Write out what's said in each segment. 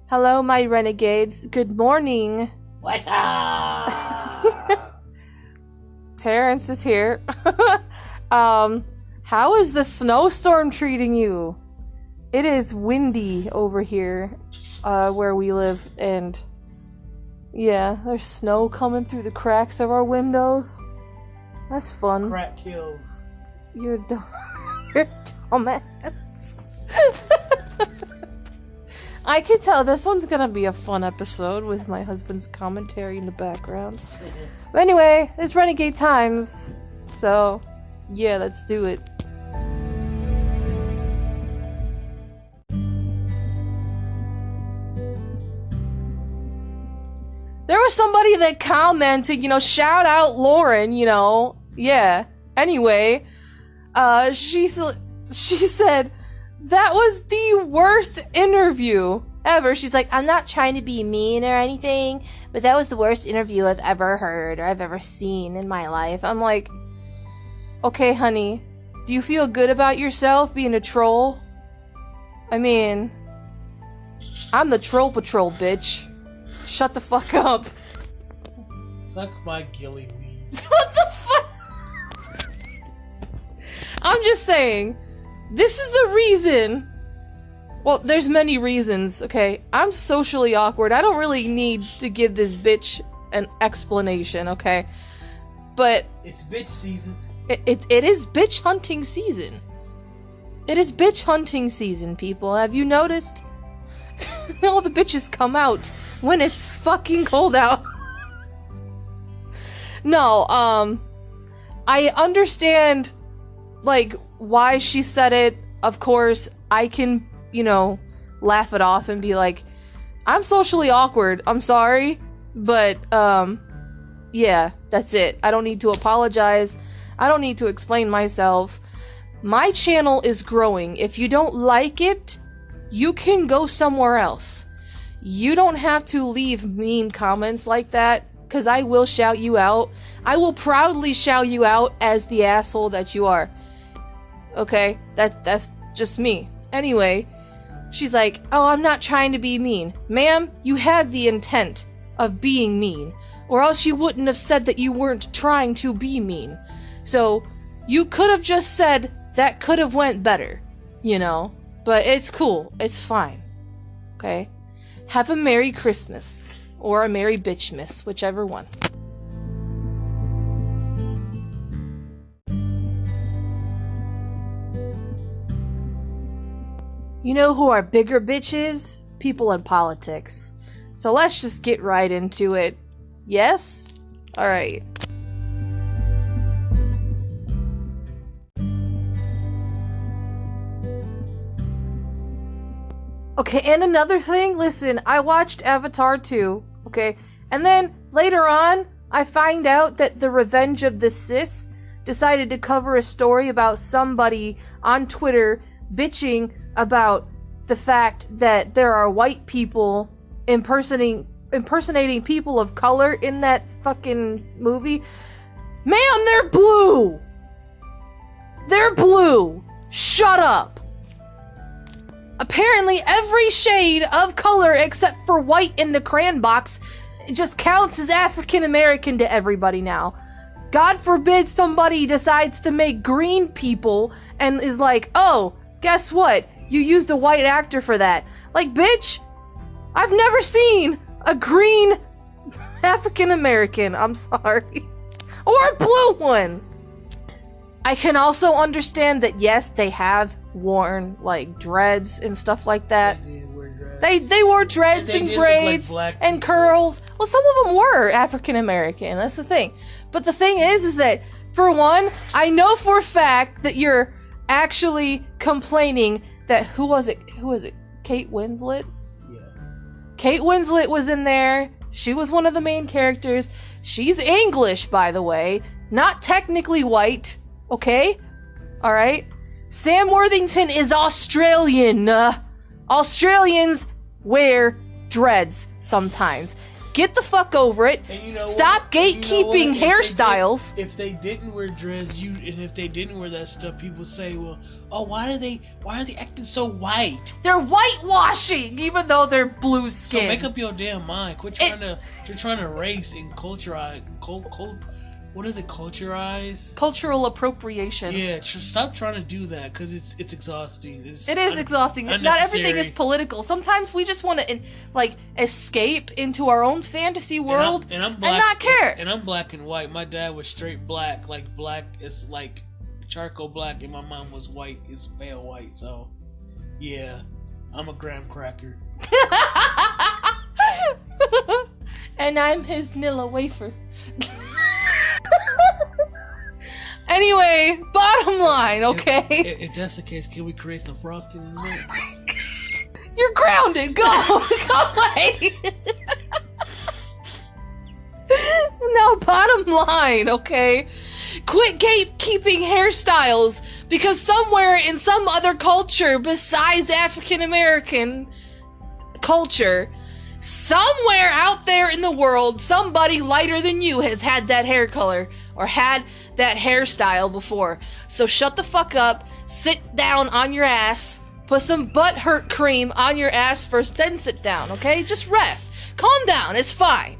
Hello, my renegades. Good morning. What's up? Terrence is here. How is the snowstorm treating you? It is windy over here, where we live, and yeah, there's snow coming through the cracks of our windows. That's fun. Crack kills. You're dumb. You're a dumbass. I can tell this one's gonna be a fun episode with my husband's commentary in the background. But anyway, it's Renegade Times. So, yeah, let's do it. There was somebody that commented, shout out Lauren, Yeah. Anyway, she said, that was the worst interview ever. She's like, I'm not trying to be mean or anything, but that was the worst interview I've ever heard or I've ever seen in my life. I'm like, okay, honey, do you feel good about yourself being a troll? I mean, I'm the Troll Patrol, bitch. Shut the fuck up. Suck my gilly weed. What the fuck? I'm just saying, this is the reason. Well, there's many reasons, okay? I'm socially awkward. I don't really need to give this bitch an explanation, okay? But it's bitch season. It is bitch hunting season. It is bitch hunting season, people. Have you noticed? All the bitches come out when it's fucking cold out. No, I understand, why she said it. Of course, I can, laugh it off and be like, I'm socially awkward, I'm sorry, but, yeah, that's it. I don't need to apologize. I don't need to explain myself. My channel is growing. If you don't like it, you can go somewhere else. You don't have to leave mean comments like that, because I will shout you out. I will proudly shout you out as the asshole that you are. Okay? That's just me. Anyway, she's like, oh, I'm not trying to be mean. Ma'am, you had the intent of being mean, or else you wouldn't have said that you weren't trying to be mean. So, you could have just said, that could have went better, But it's cool. It's fine. Okay? Have a Merry Christmas. Or a Merry Bitchmas, whichever one. You know who are bigger bitches? People in politics. So let's just get right into it. Yes? Alright. Okay, and another thing, listen, I watched Avatar 2, okay? And then, later on, I find out that the Revenge of the Sis decided to cover a story about somebody on Twitter bitching about the fact that there are white people impersonating people of color in that fucking movie. Ma'am, they're blue! They're blue! Shut up! Apparently every shade of color except for white in the crayon box just counts as African American to everybody now. God forbid somebody decides to make green people and is like, oh, guess what? You used a white actor for that. Like, bitch, I've never seen a green African American, I'm sorry. Or a blue one. I can also understand that, yes, they have worn dreads and stuff like that. They did wear dreads. They wore dreads and braids like and curls. Well, some of them were African American. That's the thing. But the thing is that, for one, I know for a fact that you're actually complaining that who was it? Kate Winslet? Yeah. Kate Winslet was in there. She was one of the main characters. She's English, by the way. Not technically white. Okay? Alright? Sam Worthington is Australian. Australians wear dreads sometimes. Get the fuck over it. And you know Stop what? And you know gatekeeping what? hairstyles. If they didn't wear dreads, and if they didn't wear that stuff, people say, "Well, oh, why are they acting so white?" They're whitewashing, even though they're blue skin. So make up your damn mind. Quit trying to race and culturize. What is it? Culturize? Cultural appropriation. Yeah, stop trying to do that because it's exhausting. It is exhausting. Not everything is political. Sometimes we just want to escape into our own fantasy world and I'm black, and not care. And I'm black and white. My dad was straight black. Like black is like charcoal black, and my mom was white, is pale white. So yeah, I'm a graham cracker. And I'm his Nilla wafer. Anyway, bottom line, okay? If that's the case, can we create some frosting in the milk? You're grounded. Go away. No, bottom line, okay? Quit gatekeeping hairstyles because somewhere in some other culture besides African American culture, somewhere out there in the world, somebody lighter than you has had that hair color or had that hairstyle before. So shut the fuck up, sit down on your ass, put some butt hurt cream on your ass first, then sit down, okay? Just rest. Calm down, it's fine.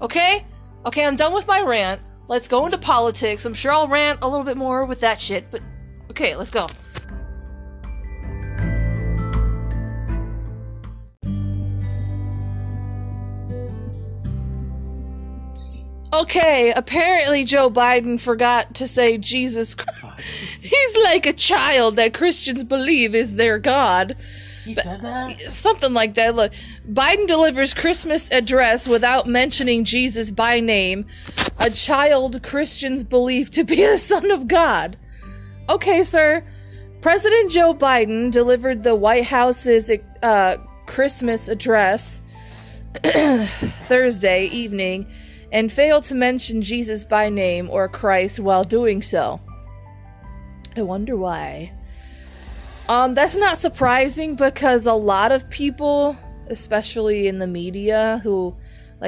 Okay? Okay, I'm done with my rant. Let's go into politics. I'm sure I'll rant a little bit more with that shit, but okay, let's go. Okay, apparently Joe Biden forgot to say Jesus Christ. He's like a child that Christians believe is their God. He said that? Something like that. Look, Biden delivers Christmas address without mentioning Jesus by name. A child Christians believe to be the Son of God. Okay, sir. President Joe Biden delivered the White House's Christmas address Thursday evening and failed to mention Jesus by name or Christ while doing so. I wonder why. That's not surprising because a lot of people, especially in the media, who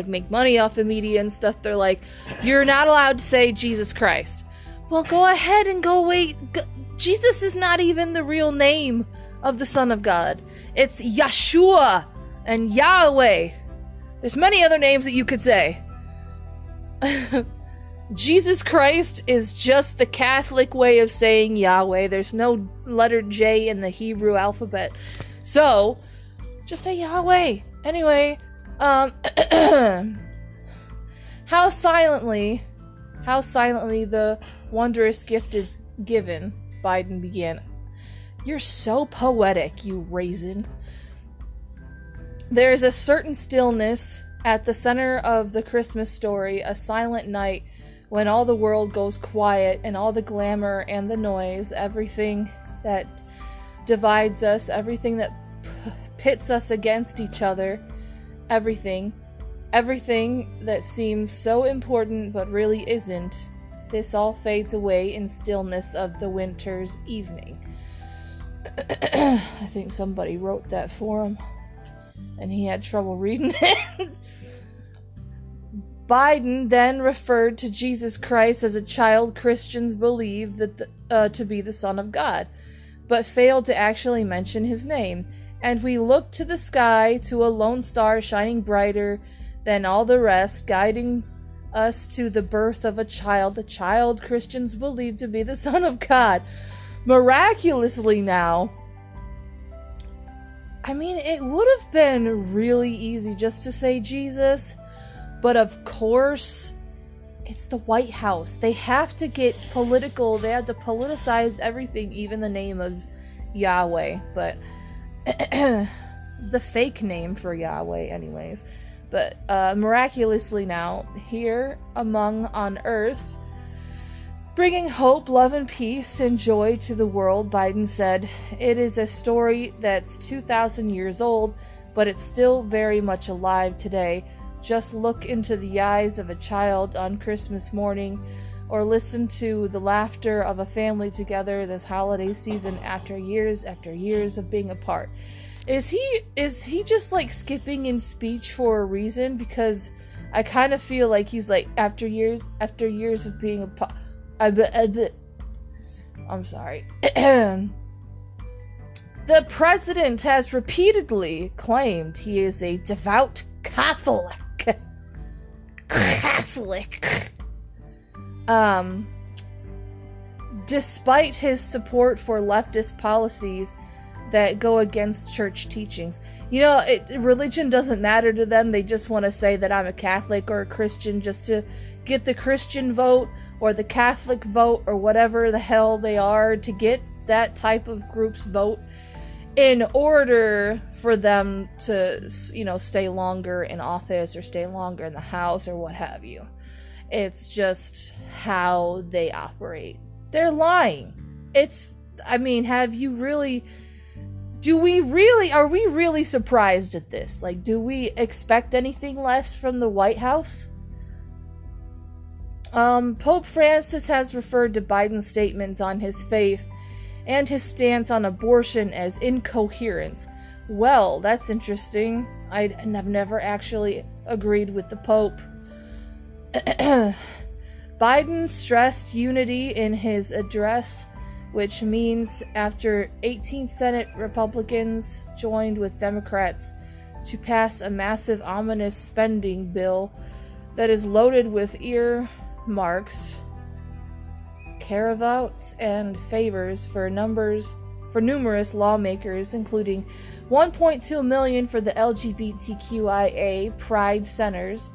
make money off the media and stuff, they're like, you're not allowed to say Jesus Christ. Well, go ahead and go wait. Jesus is not even the real name of the Son of God. It's Yeshua and Yahweh. There's many other names that you could say. Jesus Christ is just the Catholic way of saying Yahweh. There's no letter J in the Hebrew alphabet. So, just say Yahweh. Anyway, how silently the wondrous gift is given, Biden began. You're so poetic, you raisin. There's a certain stillness at the center of the Christmas story, a silent night when all the world goes quiet and all the glamour and the noise, everything that divides us, everything that pits us against each other, everything that seems so important but really isn't, this all fades away in stillness of the winter's evening. I think somebody wrote that for him, and he had trouble reading it. Biden then referred to Jesus Christ as a child Christians believe that to be the Son of God, but failed to actually mention his name. And we looked to the sky, to a lone star shining brighter than all the rest, guiding us to the birth of a child Christians believe to be the Son of God. Miraculously now, I mean, it would have been really easy just to say Jesus. But of course, it's the White House. They have to get political. They have to politicize everything, even the name of Yahweh. But the fake name for Yahweh, anyways. But miraculously now, here on earth, bringing hope, love, and peace and joy to the world, Biden said, it is a story that's 2,000 years old, but it's still very much alive today. Just look into the eyes of a child on Christmas morning, or listen to the laughter of a family together this holiday season after years of being apart. Is he just like skipping in speech for a reason? Because I kind of feel like he's like after years of being I'm sorry. The president has repeatedly claimed he is a devout Catholic. Despite his support for leftist policies that go against church teachings. You know, religion doesn't matter to them. They just want to say that I'm a Catholic or a Christian just to get the Christian vote or the Catholic vote or whatever the hell they are, to get that type of group's vote in order for them to, you know, stay longer in office or stay longer in the House or what have you. It's just how they operate. They're lying. I mean, are we really surprised at this? Like, do we expect anything less from the White House? Pope Francis has referred to Biden's statements on his faith and his stance on abortion as incoherence. Well, that's interesting. I've never actually agreed with the Pope. Biden stressed unity in his address, which means after 18 Senate Republicans joined with Democrats to pass a massive ominous spending bill that is loaded with earmarks, caravouts, and favors for numerous lawmakers, including $1.2 million for the LGBTQIA Pride Centers.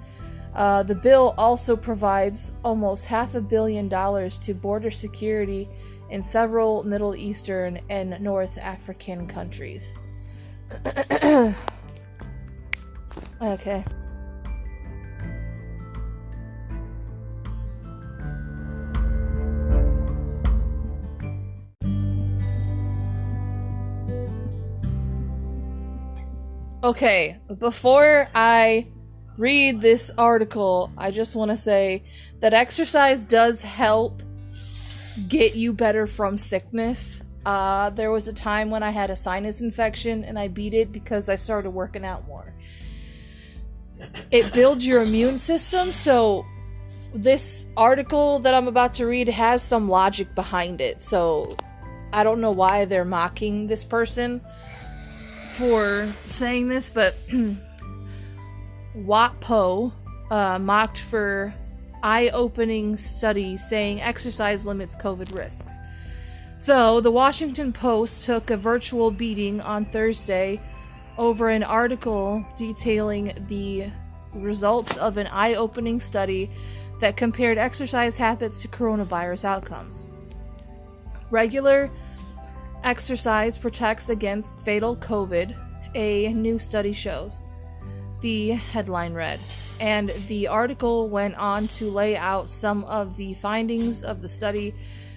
The bill also provides almost $500 million to border security in several Middle Eastern and North African countries. Okay. Okay, before I read this article, I just want to say that exercise does help get you better from sickness. There was a time when I had a sinus infection and I beat it because I started working out more. It builds your immune system, so this article that I'm about to read has some logic behind it. So I don't know why they're mocking this person for saying this, but WAPO mocked for eye-opening study saying exercise limits COVID risks. So, the Washington Post took a virtual beating on Thursday over an article detailing the results of an eye-opening study that compared exercise habits to coronavirus outcomes. Regular exercise protects against fatal COVID, a new study shows, the headline read. And the article went on to lay out some of the findings of the study,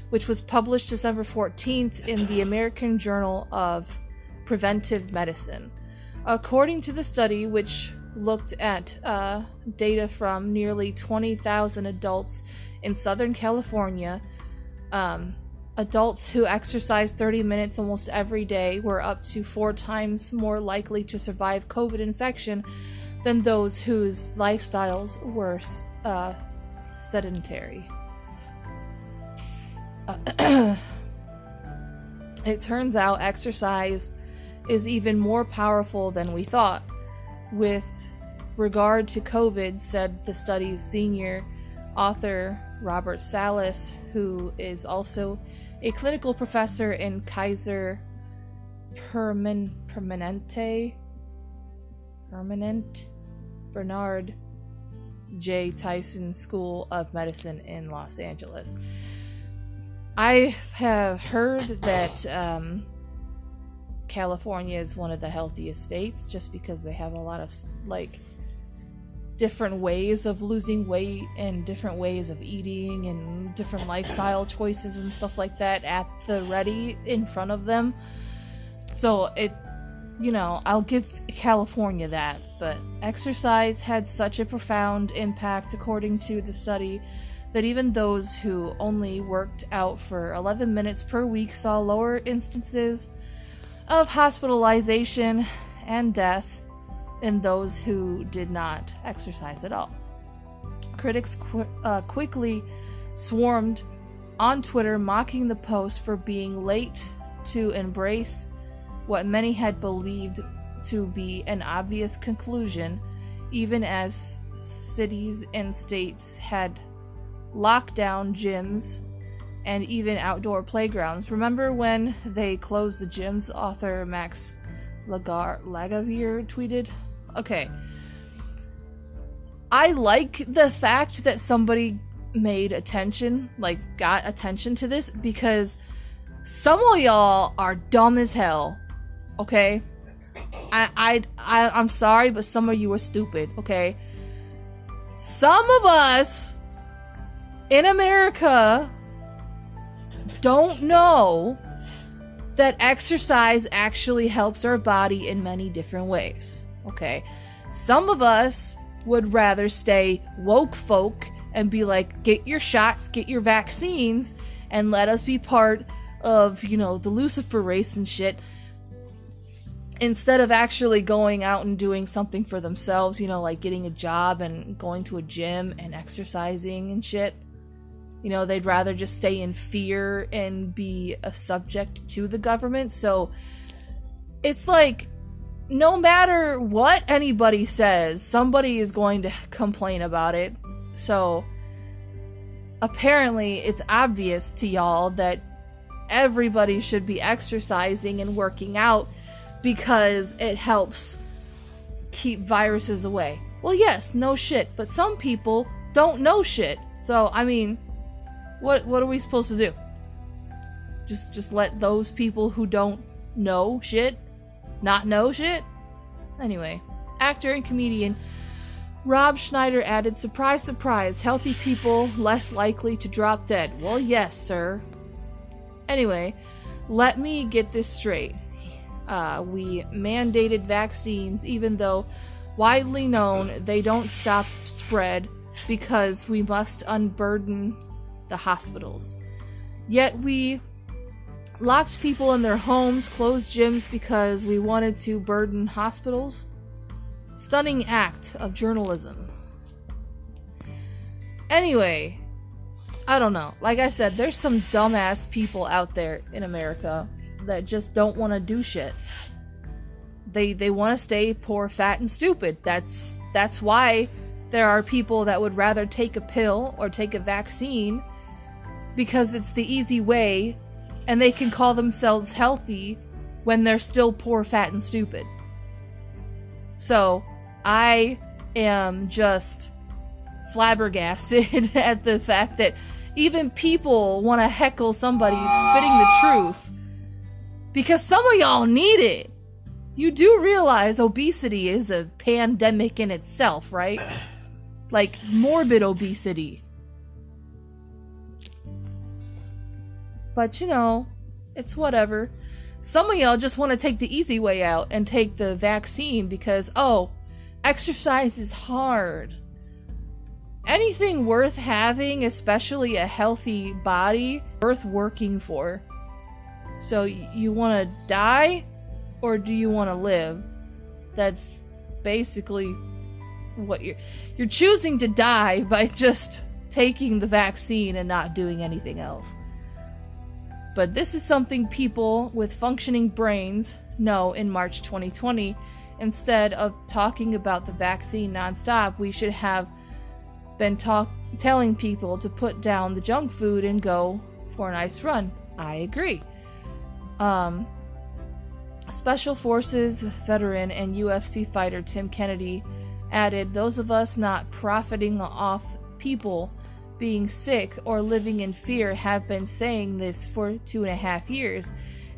which was published December 14th in the American Journal of Preventive Medicine. According to the study, which looked at data from nearly 20,000 adults in Southern California, adults who exercised 30 minutes almost every day were up to 4 times more likely to survive COVID infection than those whose lifestyles were sedentary. It turns out exercise is even more powerful than we thought. With regard to COVID, said the study's senior author Robert Salas, who is also a clinical professor in Kaiser Permanente Bernard J. Tyson School of Medicine in Los Angeles. I have heard that California is one of the healthiest states just because they have a lot of different ways of losing weight and different ways of eating and different lifestyle choices and stuff like that at the ready in front of them. So I'll give California that, but exercise had such a profound impact, according to the study, that even those who only worked out for 11 minutes per week saw lower instances of hospitalization and death in those who did not exercise at all. Critics quickly swarmed on Twitter, mocking the post for being late to embrace what many had believed to be an obvious conclusion, even as cities and states had locked down gyms and even outdoor playgrounds. Remember when they closed the gyms? Author Max Lagavere tweeted. Okay. I like the fact that somebody made attention, like got attention to this, because some of y'all are dumb as hell. Okay? I'm sorry, but some of you are stupid, okay? Some of us in America don't know that exercise actually helps our body in many different ways, okay? Some of us would rather stay woke folk and be like, get your shots, get your vaccines, and let us be part of, you know, the Lucifer race and shit, instead of actually going out and doing something for themselves, you know, like getting a job and going to a gym and exercising and shit. You know, they'd rather just stay in fear and be a subject to the government. So it's like, no matter what anybody says, somebody is going to complain about it. So apparently it's obvious to y'all that everybody should be exercising and working out because it helps keep viruses away. Well, yes, no shit, but some people don't know shit. So, I mean, what are we supposed to do? Just let those people who don't know shit not know shit? Anyway, actor and comedian Rob Schneider added, surprise, surprise, healthy people less likely to drop dead. Well, yes, sir. Anyway, let me get this straight. We mandated vaccines even though widely known they don't stop spread because we must unburden the hospitals. Yet we locked people in their homes, closed gyms because we wanted to burden hospitals. Stunning act of journalism. Anyway, I don't know. Like I said, there's some dumbass people out there in America that just don't want to do shit. They want to stay poor, fat, and stupid. That's why there are people that would rather take a pill or take a vaccine, because it's the easy way and they can call themselves healthy when they're still poor, fat, and stupid. So, I am just flabbergasted at the fact that even people want to heckle somebody spitting the truth, because some of y'all need it. You do realize obesity is a pandemic in itself, right? Like, morbid obesity. But, you know, it's whatever. Some of y'all just want to take the easy way out and take the vaccine because, oh, exercise is hard. Anything worth having, especially a healthy body, worth working for. So, you want to die, or do you want to live? That's basically what you're choosing to die by just taking the vaccine and not doing anything else. But this is something people with functioning brains know in March 2020. Instead of talking about the vaccine nonstop, we should have been telling people to put down the junk food and go for a nice run. I agree. Special Forces veteran and UFC fighter Tim Kennedy added, those of us not profiting off people being sick or living in fear have been saying this for 2.5 years.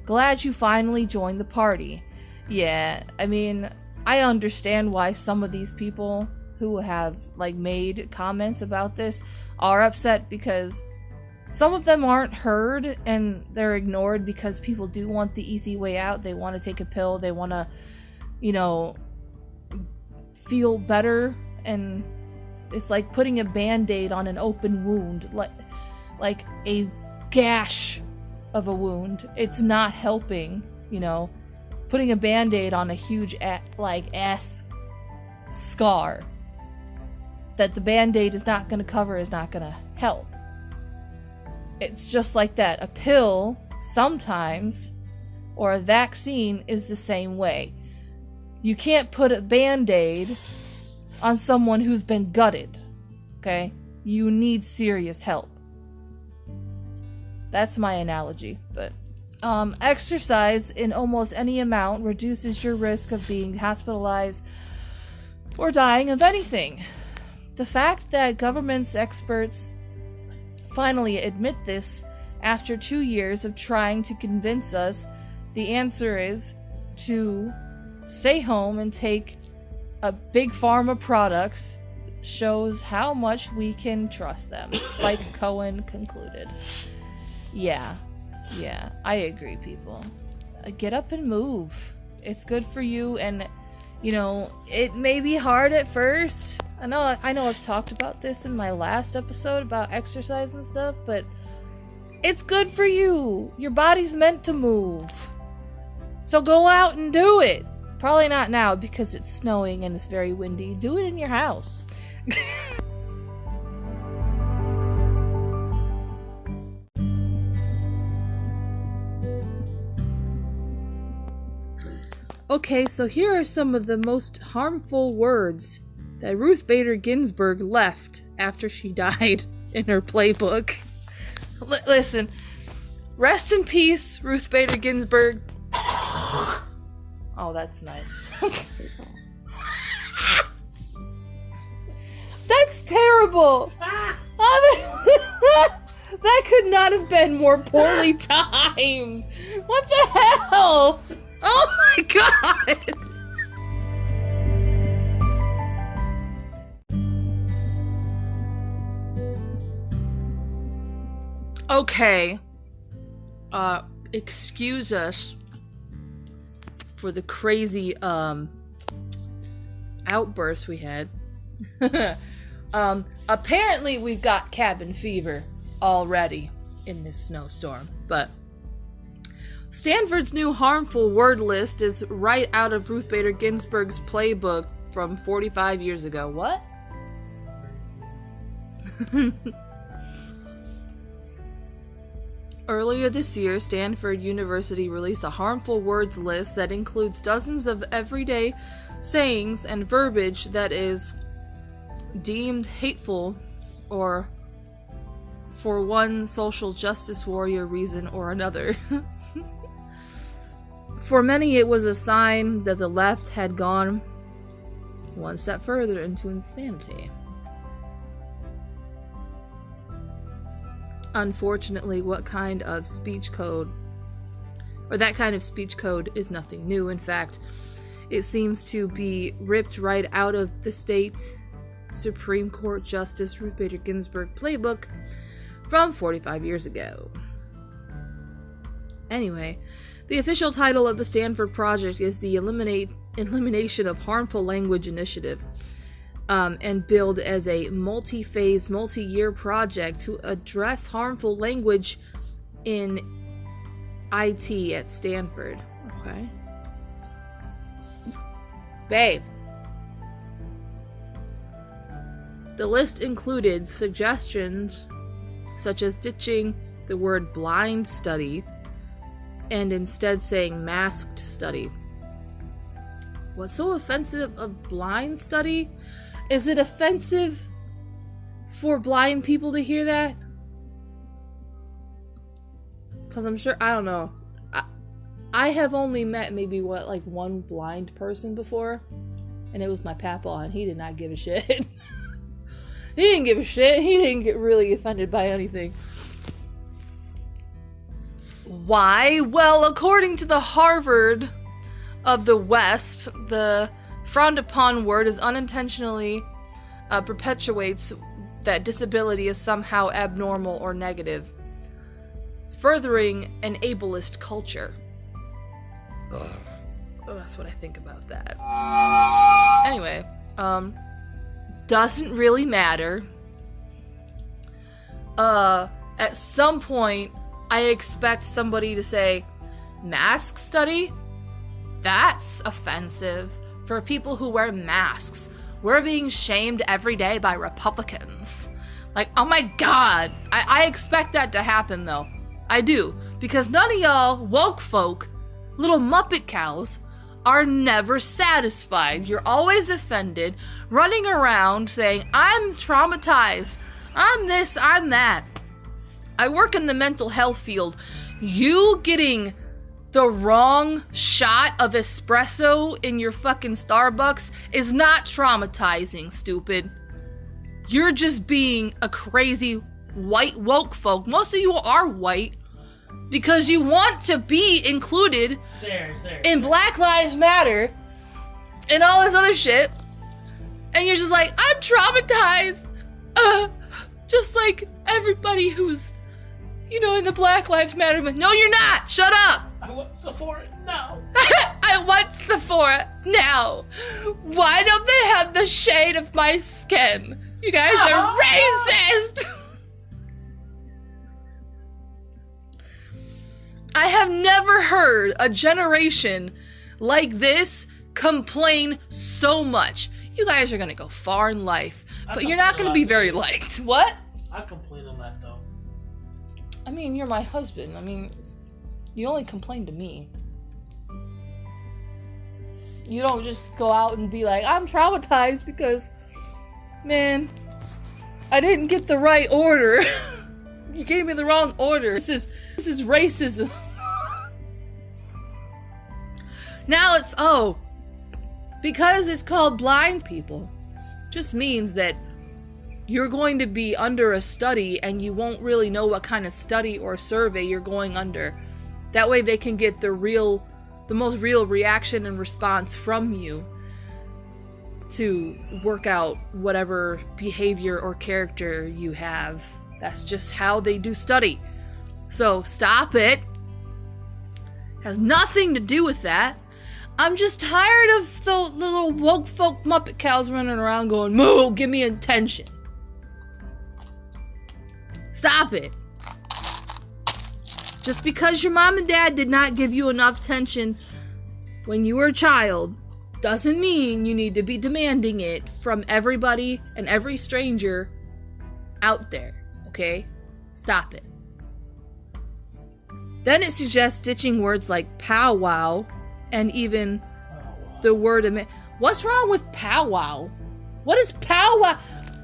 Glad you finally joined the party. Yeah, I mean, I understand why some of these people who have, like, made comments about this are upset, because some of them aren't heard and they're ignored because people do want the easy way out. They want to take a pill. They want to, you know, feel better, and it's like putting a band-aid on an open wound, like a gash of a wound. It's not helping, you know. putting a band-aid on a huge ass scar that the band-aid is not going to cover is not going to help. It's just like that. A pill sometimes, or a vaccine, is the same way. You can't put a band-aid on someone who's been gutted. Okay? You need serious help. That's my analogy. But exercise in almost any amount reduces your risk of being hospitalized or dying of anything. The fact that government's experts finally admit this after 2 years of trying to convince us the answer is to stay home and take a big pharma products shows how much we can trust them, Spike Cohen concluded. Yeah, I agree, people. Get up and move. It's good for you, and, you know, it may be hard at first. I know I've talked about this in my last episode about exercise and stuff, but it's good for you. Your body's meant to move. So go out and do it. Probably not now because it's snowing and it's very windy. Do it in your house. Okay, so here are some of the most harmful words that Ruth Bader Ginsburg left after she died in her playbook. Listen, rest in peace, Ruth Bader Ginsburg. Oh, that's nice. That's terrible. That could not have been more poorly timed. What the hell? Oh my god. Okay. Excuse us for the crazy outburst we had. Apparently we've got cabin fever already in this snowstorm, but Stanford's new harmful word list is right out of Ruth Bader Ginsburg's playbook from 45 years ago. What? Earlier this year, Stanford University released a harmful words list that includes dozens of everyday sayings and verbiage that is deemed hateful or for one social justice warrior reason or another. For many, it was a sign that the left had gone one step further into insanity. Unfortunately, that kind of speech code is nothing new. In fact, it seems to be ripped right out of the state Supreme Court Justice Ruth Bader Ginsburg playbook from 45 years ago. Anyway, the official title of the Stanford Project is the Elimination of Harmful Language Initiative, and billed as a multi-phase, multi-year project to address harmful language in IT at Stanford. Okay. Babe. The list included suggestions such as ditching the word blind study and instead saying masked study. What's so offensive of blind study? Is it offensive for blind people to hear that? Because I'm sure, I don't know. I have only met maybe one blind person before, and it was my papa, and he did not give a shit. He didn't give a shit. He didn't get really offended by anything. Why? Well, according to the Harvard of the West, the frowned upon word is unintentionally perpetuates that disability is somehow abnormal or negative, furthering an ableist culture. Oh, that's what I think about that. Anyway, doesn't really matter. At some point, I expect somebody to say, mask study? That's offensive for people who wear masks. We're being shamed every day by Republicans. Like, oh my god. I expect that to happen, though. I do. Because none of y'all woke folk, little Muppet cows, are never satisfied. You're always offended, running around saying, I'm traumatized, I'm this, I'm that. I work in the mental health field. You getting the wrong shot of espresso in your fucking Starbucks is not traumatizing, stupid. You're just being a crazy white woke folk. Most of you are white because you want to be included in Black Lives Matter and all this other shit. And you're just like, I'm traumatized. Just like everybody who's, in the Black Lives Matter movement. No, you're not. Shut up. I want Sephora now. I want Sephora now. Why don't they have the shade of my skin? You guys are racist. I have never heard a generation like this complain so much. You guys are gonna go far in life, but you're not gonna be very liked. What? I complain a lot, though. I mean, you're my husband. I mean, you only complain to me. You don't just go out and be like, I'm traumatized because, man, I didn't get the right order. You gave me the wrong order. This is racism. Now it's, because it's called blind people, just means that you're going to be under a study and you won't really know what kind of study or survey you're going under. That way they can get the most real reaction and response from you to work out whatever behavior or character you have. That's just how they do study. So stop it. Has nothing to do with that. I'm just tired of the little woke folk Muppet cows running around going, moo, give me attention. Stop it. Just because your mom and dad did not give you enough attention when you were a child doesn't mean you need to be demanding it from everybody and every stranger out there, okay? Stop it. Then it suggests ditching words like powwow and even the word what's wrong with powwow? What is powwow?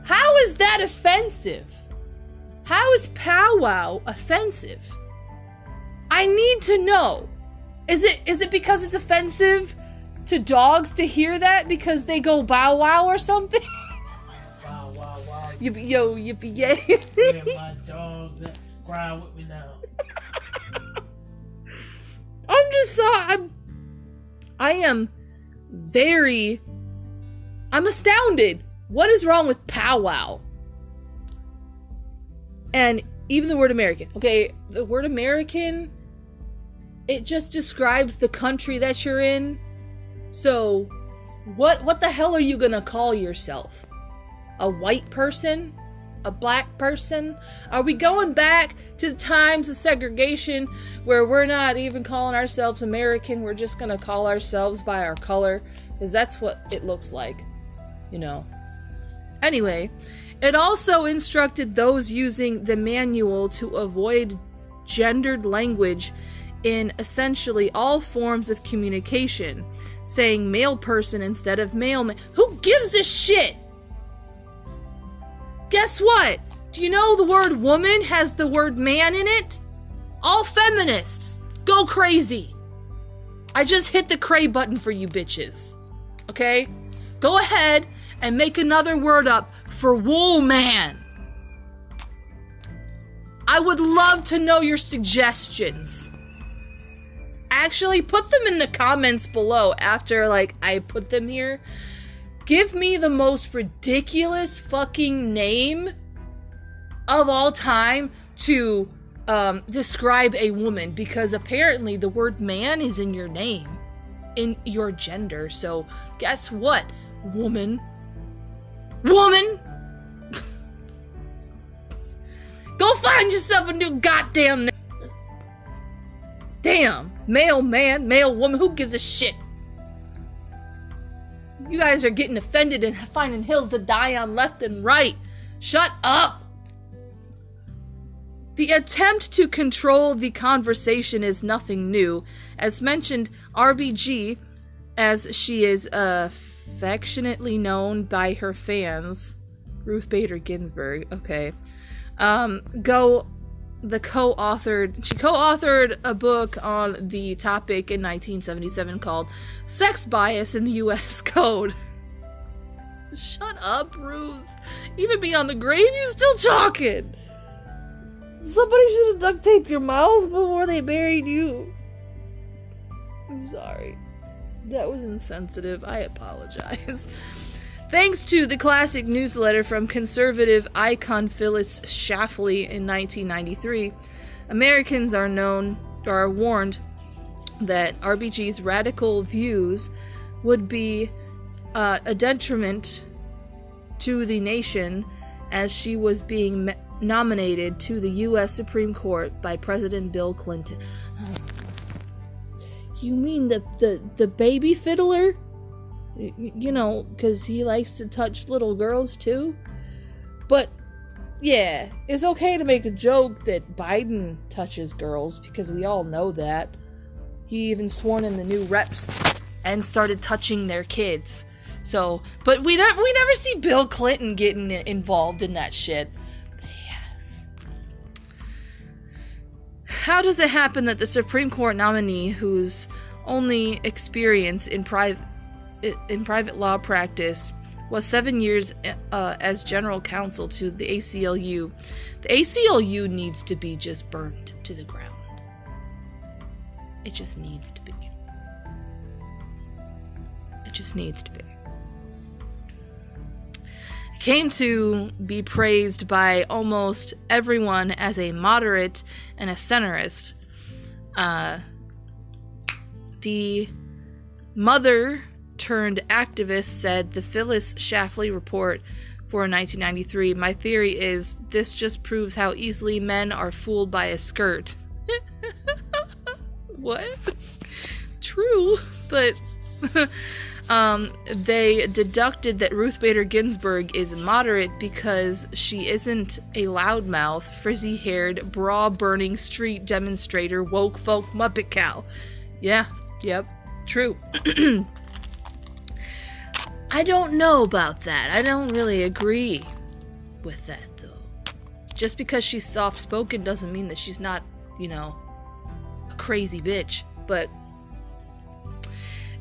How is that offensive? How is powwow offensive? I need to know. Is it because it's offensive to dogs to hear that because they go bow wow or something? Wow, wow, wow. Yippee yo, yippee yay. Yeah, my dogs that cry with me now. I'm astounded. What is wrong with powwow? And even the word American. Okay, the word American, it just describes the country that you're in. So, what the hell are you gonna call yourself? A white person? A black person? Are we going back to the times of segregation where we're not even calling ourselves American, we're just gonna call ourselves by our color? Because that's what it looks like, Anyway, it also instructed those using the manual to avoid gendered language in essentially all forms of communication, saying male person instead of male man. Who gives a shit? Guess what? Do you know the word woman has the word man in it? All feminists, go crazy. I just hit the cray button for you bitches. Okay? Go ahead and make another word up for wool man. I would love to know your suggestions. Actually, put them in the comments below after, I put them here. Give me the most ridiculous fucking name of all time to describe a woman, because apparently the word man is in your name, in your gender. So guess what, woman? Go find yourself a new goddamn name. Damn, male man, male woman, who gives a shit? You guys are getting offended and finding hills to die on left and right. Shut up! The attempt to control the conversation is nothing new. As mentioned, RBG, as she is affectionately known by her fans, Ruth Bader Ginsburg, okay, she co-authored a book on the topic in 1977 called Sex Bias in the U.S. Code. Shut up, Ruth. Even beyond the grave, you still talking. Somebody should have duct taped your mouth before they buried you. I'm sorry. That was insensitive. I apologize. Thanks to the classic newsletter from conservative icon Phyllis Schlafly in 1993, Americans are warned that RBG's radical views would be a detriment to the nation as she was being nominated to the U.S. Supreme Court by President Bill Clinton. You mean the baby fiddler? You know, because he likes to touch little girls too? But, yeah, it's okay to make a joke that Biden touches girls, because we all know that. He even sworn in the new reps and started touching their kids. So, but we never see Bill Clinton getting involved in that shit. Yes. How does it happen that the Supreme Court nominee, whose only experience in private law practice was 7 years as general counsel to the ACLU. The ACLU needs to be just burnt to the ground. It just needs to be. It just needs to be. It came to be praised by almost everyone as a moderate and a centrist. The mother turned activist said the Phyllis Schlafly report for 1993, "My theory is this just proves how easily men are fooled by a skirt." What? True, but they deducted that Ruth Bader Ginsburg is moderate because she isn't a loudmouth, frizzy-haired, bra-burning street demonstrator, woke folk Muppet cow. Yeah, yep, true. I don't know about that. I don't really agree with that, though. Just because she's soft-spoken doesn't mean that she's not, a crazy bitch. But,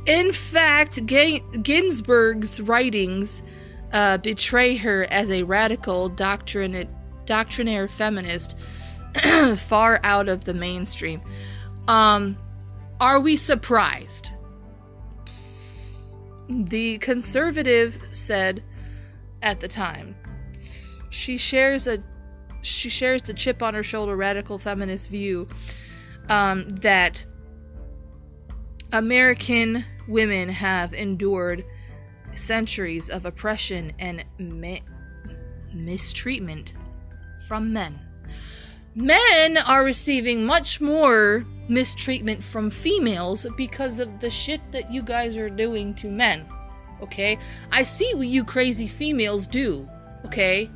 in fact, Ginsburg's writings betray her as a radical doctrinaire feminist far out of the mainstream. Are we surprised? The conservative said at the time, she shares the chip on her shoulder radical feminist view that American women have endured centuries of oppression and mistreatment from men. Men are receiving much more mistreatment from females because of the shit that you guys are doing to men. Okay? I see what you crazy females do. Okay?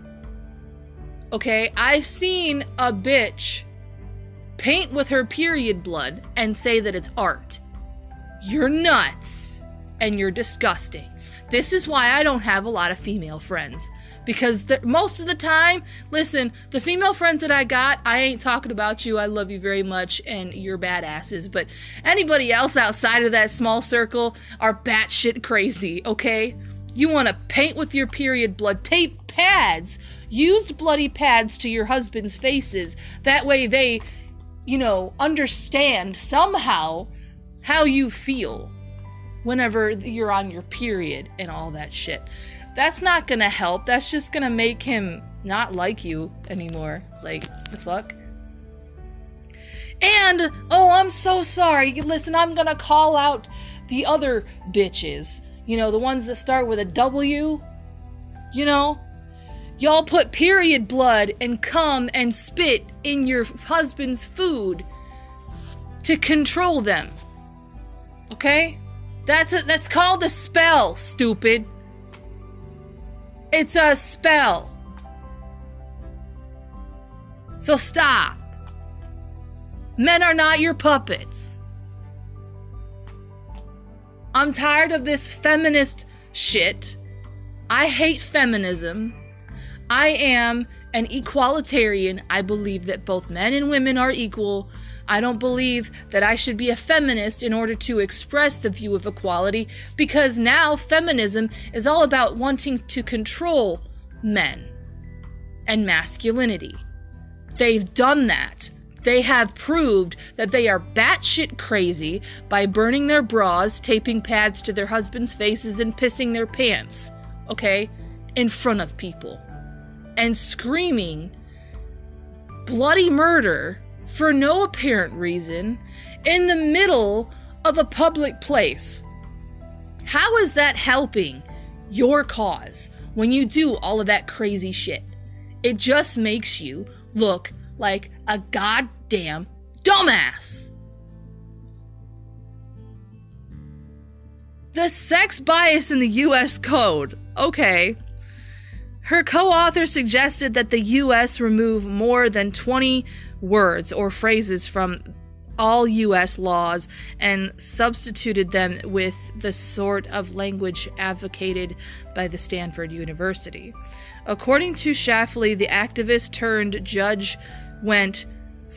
Okay? I've seen a bitch paint with her period blood and say that it's art. You're nuts. And you're disgusting. This is why I don't have a lot of female friends. Because most of the time, listen, the female friends that I got, I ain't talking about you, I love you very much, and you're badasses, but anybody else outside of that small circle are batshit crazy, okay? You want to paint with your period blood, tape pads, used bloody pads to your husband's faces, that way they, understand somehow how you feel whenever you're on your period and all that shit. That's not gonna help. That's just gonna make him not like you anymore. Like, the fuck? And, I'm so sorry. Listen, I'm gonna call out the other bitches. The ones that start with a W. Y'all put period blood and cum and spit in your husband's food to control them. Okay? That's called a spell, stupid. It's a spell. So stop. Men are not your puppets. I'm tired of this feminist shit. I hate feminism. I am an equalitarian. I believe that both men and women are equal. I don't believe that I should be a feminist in order to express the view of equality, because now feminism is all about wanting to control men and masculinity. They've done that. They have proved that they are batshit crazy by burning their bras, taping pads to their husbands' faces, and pissing their pants, okay, in front of people. And screaming bloody murder for no apparent reason in the middle of a public place. How is that helping your cause when you do all of that crazy shit? It just makes you look like a goddamn dumbass. The sex bias in the U.S. Code. Okay. Her co-author suggested that the U.S. remove more than 20 words or phrases from all U.S. laws and substituted them with the sort of language advocated by the Stanford University. According to Shafley, the activist turned judge went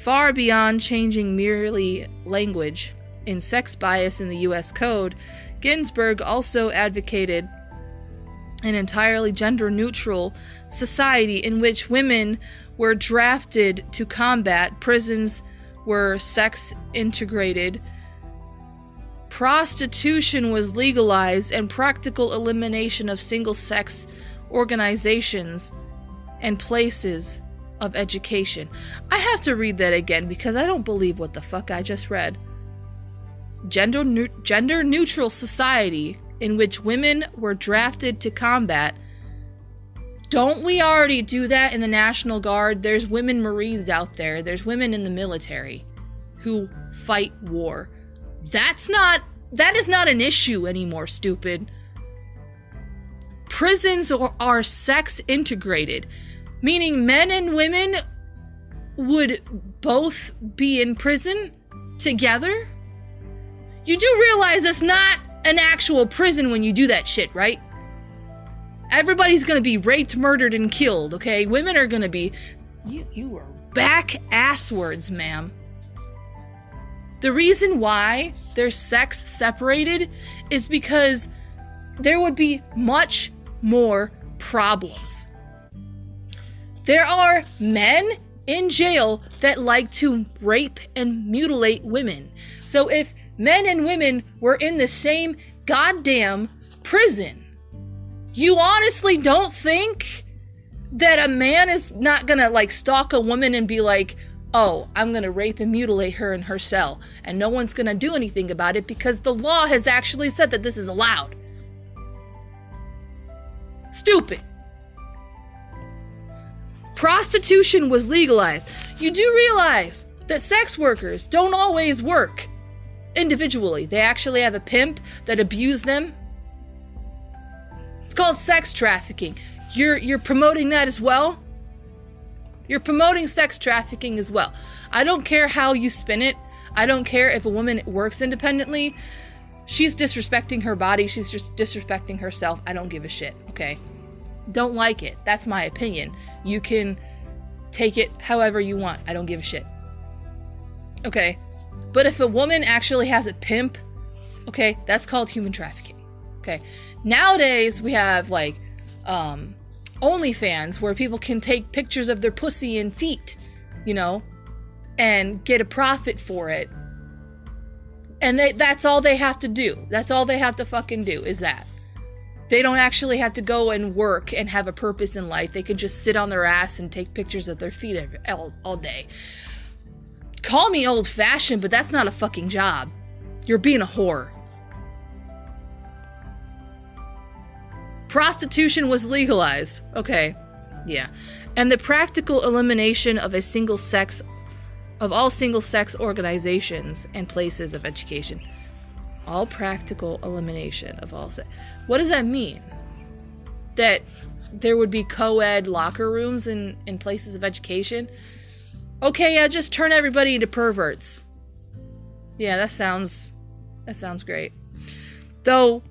far beyond changing merely language in sex bias in the U.S. Code. Ginsburg also advocated an entirely gender-neutral society in which women were drafted to combat, prisons were sex-integrated, prostitution was legalized, and practical elimination of single-sex organizations and places of education. I have to read that again because I don't believe what the fuck I just read. Gender-neutral society in which women were drafted to combat. Don't we already do that in the National Guard? There's women Marines out there. There's women in the military who fight war. That is not an issue anymore, stupid. Prisons are sex integrated, meaning men and women would both be in prison together? You do realize it's not an actual prison when you do that shit, right? Everybody's gonna be raped, murdered, and killed, okay? Women are gonna be... You are back asswards, ma'am. The reason why they're sex separated is because there would be much more problems. There are men in jail that like to rape and mutilate women. So if men and women were in the same goddamn prison, you honestly don't think that a man is not gonna, like, stalk a woman and be like, oh, I'm gonna rape and mutilate her in her cell, and no one's gonna do anything about it because the law has actually said that this is allowed? Stupid. Prostitution was legalized. You do realize that sex workers don't always work individually. They actually have a pimp that abused them. It's called sex trafficking. You're promoting that as well? You're promoting sex trafficking as well. I don't care how you spin it. I don't care if a woman works independently. She's disrespecting her body. She's just disrespecting herself. I don't give a shit, okay? Don't like it. That's my opinion. You can take it however you want. I don't give a shit. Okay? But if a woman actually has a pimp, okay, that's called human trafficking. Okay? Nowadays, we have, like, OnlyFans, where people can take pictures of their pussy and feet, you know, and get a profit for it. And that's all they have to do. That's all they have to fucking do, is that. They don't actually have to go and work and have a purpose in life. They could just sit on their ass and take pictures of their feet all day. Call me old-fashioned, but that's not a fucking job. You're being a whore. Prostitution was legalized. Okay, yeah. And the practical elimination of all single-sex organizations and places of education. all practical elimination of all sex. What does that mean? That there would be co-ed locker rooms in places of education? Okay, yeah, just turn everybody into perverts. Yeah, that sounds great. Though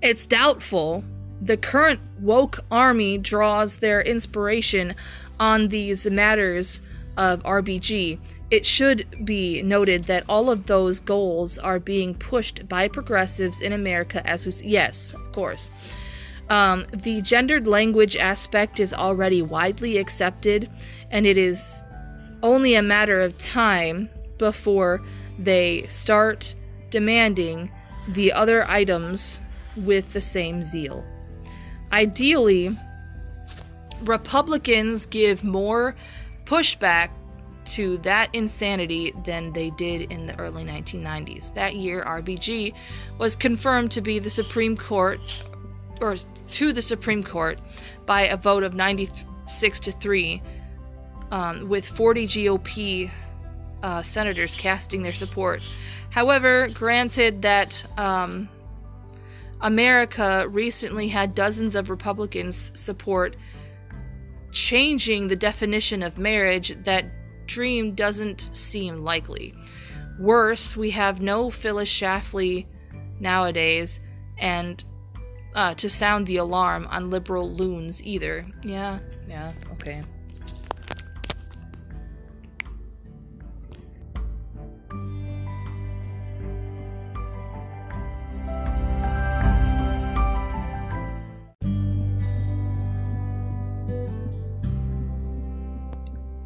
it's doubtful the current woke army draws their inspiration on these matters of RBG. It should be noted that all of those goals are being pushed by progressives in America as we... Yes, of course. The gendered language aspect is already widely accepted, and it is only a matter of time before they start demanding the other items with the same zeal. Ideally, Republicans give more pushback to that insanity than they did in the early 1990s. That year, RBG was confirmed to be the Supreme Court, or to the Supreme Court, by a vote of 96-3, with 40 GOP senators casting their support. However, granted that America recently had dozens of Republicans support changing the definition of marriage, that dream doesn't seem likely. Worse, we have no Phyllis Schlafly nowadays, and to sound the alarm on liberal loons either. Yeah, okay.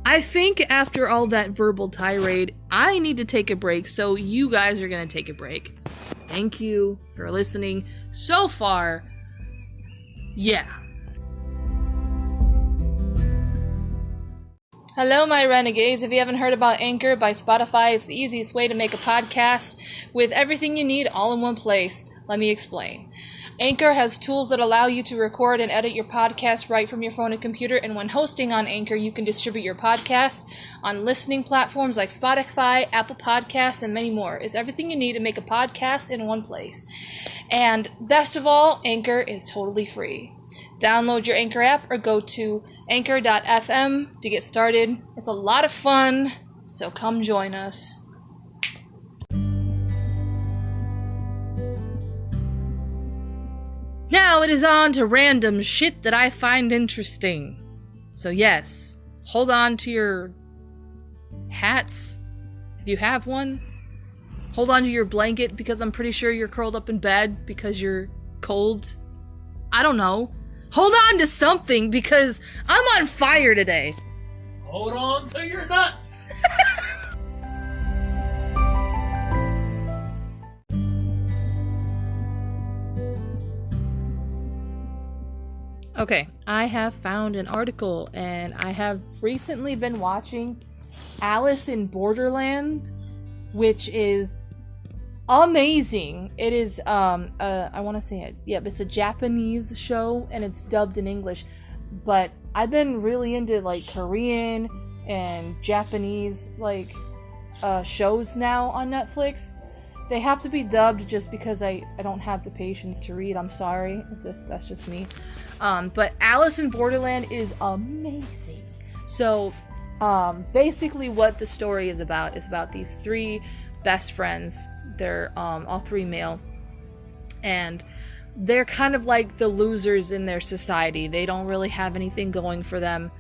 I think after all that verbal tirade, I need to take a break, so you guys are going to take a break. Thank you for listening so far. Yeah. Hello, my renegades. If you haven't heard about Anchor by Spotify, it's the easiest way to make a podcast with everything you need all in one place. Let me explain. Anchor has tools that allow you to record and edit your podcast right from your phone and computer, and when hosting on Anchor, you can distribute your podcast on listening platforms like Spotify, Apple Podcasts, and many more. It's everything you need to make a podcast in one place. And best of all, Anchor is totally free. Download your Anchor app or go to anchor.fm to get started. It's a lot of fun, so come join us. Now it is on to random shit that I find interesting. So yes, hold on to your hats, if you have one. Hold on to your blanket, because I'm pretty sure you're curled up in bed because you're cold. I don't know. Hold on to something, because I'm on fire today. Hold on to your nuts. Okay, I have found an article, and I have recently been watching Alice in Borderland, which is amazing. It is, I want to say it. Yep, it's a Japanese show, and it's dubbed in English. But I've been really into, like, Korean and Japanese, like, shows now on Netflix. They have to be dubbed just because I don't have the patience to read. I'm sorry. That's just me. But Alice in Borderland is amazing. So, basically what the story is about these three best friends. They're all three male. And they're kind of like the losers in their society. They don't really have anything going for them.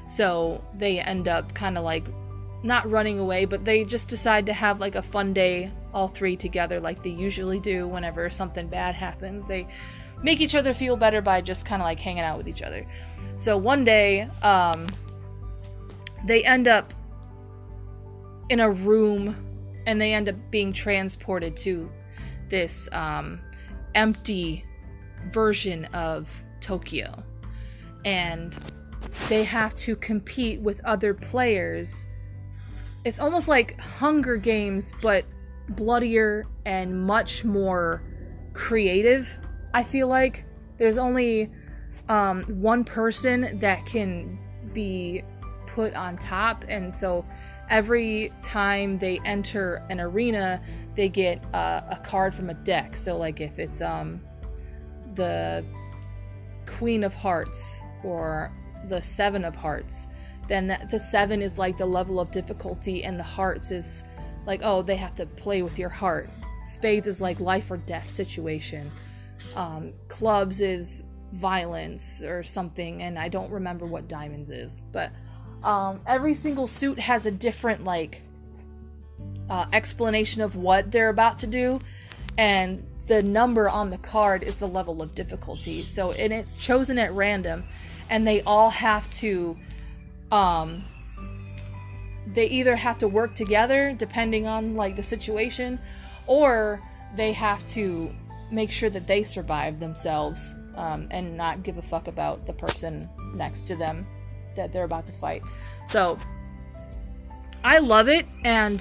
So they end up kind of like not running away, but they just decide to have like a fun day, all three together, like they usually do whenever something bad happens. They make each other feel better by just kind of like hanging out with each other. So one day, they end up in a room, and they end up being transported to this empty version of Tokyo. And they have to compete with other players. It's almost like Hunger Games, but bloodier and much more creative, I feel like. There's only one person that can be put on top, and so every time they enter an arena, they get a card from a deck. So like if it's the Queen of Hearts or the Seven of Hearts, then the 7 is like the level of difficulty, and the hearts is like, oh, they have to play with your heart. Spades is like life or death situation. Clubs is violence or something, and I don't remember what diamonds is. But every single suit has a different like explanation of what they're about to do, and the number on the card is the level of difficulty. So, and it's chosen at random, and they all have to they either have to work together depending on like the situation, or they have to make sure that they survive themselves, and not give a fuck about the person next to them that they're about to fight. So I love it. And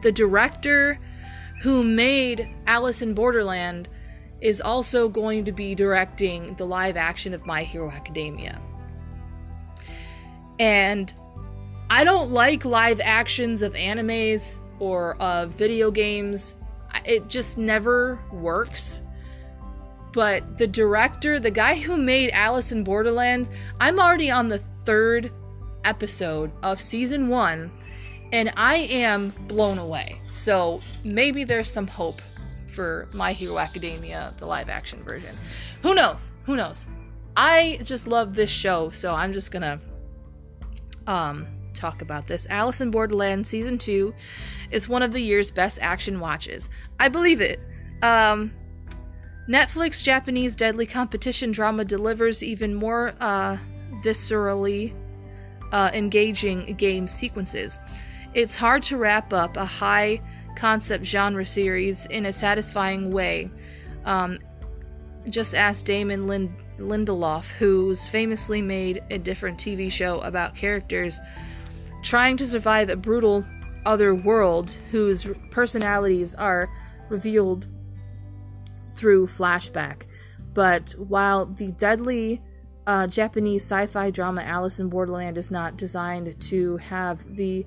the director who made Alice in Borderland is also going to be directing the live action of My Hero Academia. And I don't like live actions of animes or of video games. It just never works. But the director, the guy who made Alice in Borderlands, I'm already on the 3rd episode of season 1, and I am blown away. So maybe there's some hope for My Hero Academia, the live action version. Who knows? Who knows? I just love this show, so I'm just gonna talk about this. Alice in Borderland Season 2 is one of the year's best action watches. I believe it. Netflix Japanese deadly competition drama delivers even more viscerally engaging game sequences. It's hard to wrap up a high-concept genre series in a satisfying way. Just ask Damon Lindelof, who's famously made a different TV show about characters trying to survive a brutal other world whose personalities are revealed through flashback. But while the deadly Japanese sci-fi drama Alice in Borderland is not designed to have the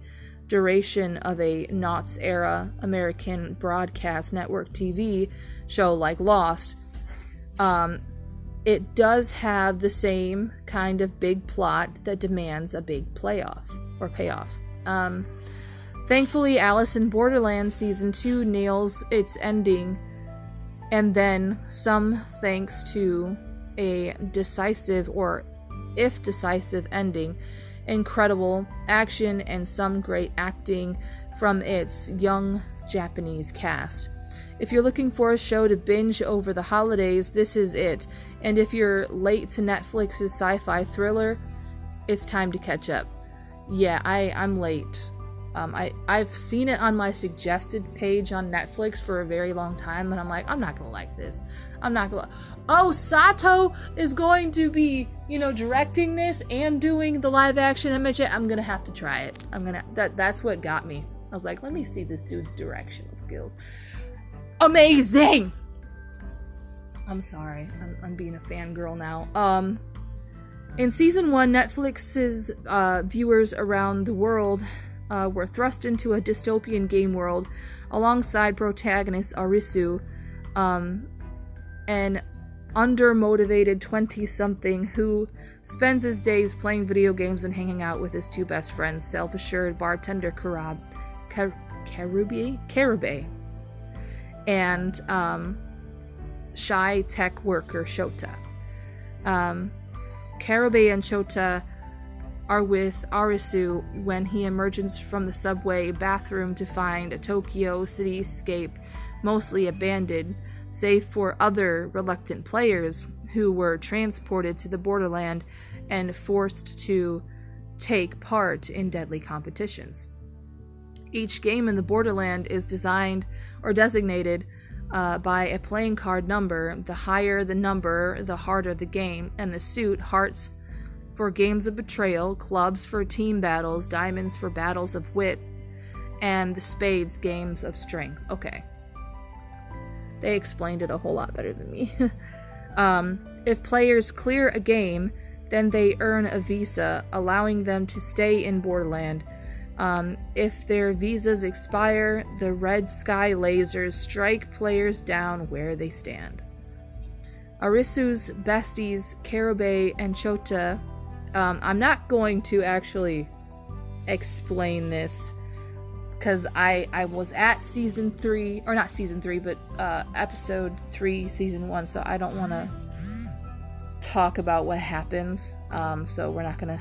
duration of a Knots-era American broadcast network TV show like Lost, it does have the same kind of big plot that demands a big payoff. Thankfully, Alice in Borderland Season 2 nails its ending, and then some thanks to a decisive, or if decisive, ending, incredible action, and some great acting from its young Japanese cast. If you're looking for a show to binge over the holidays, this is it. And if you're late to Netflix's sci-fi thriller, it's time to catch up. Yeah, I'm late. I've seen it on my suggested page on Netflix for a very long time, and I'm like, I'm not gonna like this. Oh, Sato is going to be, directing this and doing the live action image. I'm gonna have to try it. That's what got me. I was like, let me see this dude's directional skills. Amazing! I'm sorry. I'm being a fangirl now. In Season 1, Netflix's viewers around the world were thrust into a dystopian game world alongside protagonist Arisu, an undermotivated 20-something who spends his days playing video games and hanging out with his 2 best friends, self-assured bartender Karube, and shy tech worker Shota. Karube and Shota are with Arisu when he emerges from the subway bathroom to find a Tokyo cityscape mostly abandoned, save for other reluctant players who were transported to the Borderland and forced to take part in deadly competitions. Each game in the Borderland is designed or designated by a playing card number. The higher the number, the harder the game, and the suit: hearts for games of betrayal, clubs for team battles, diamonds for battles of wit, and the spades games of strength. Okay. They explained it a whole lot better than me. If players clear a game, then they earn a visa, allowing them to stay in Borderland. If their visas expire, the red sky lasers strike players down where they stand. Arisu's besties, Karube and Chota. I'm not going to actually explain this because I was at season 3, or not season 3, but episode 3, season 1, so I don't want to talk about what happens. So we're not gonna.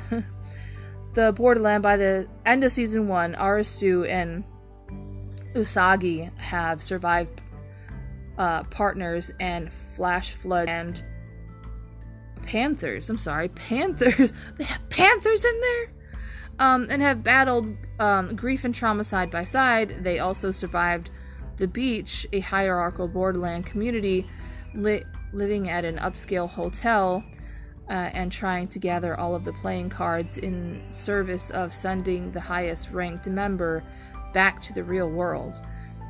The Borderland, by the end of season 1, Arisu and Usagi have survived partners and Flash Flood and Panthers. I'm sorry, Panthers. They have Panthers in there. And have battled grief and trauma side by side. They also survived the beach, a hierarchical Borderland community, living at an upscale hotel and trying to gather all of the playing cards in service of sending the highest ranked member back to the real world.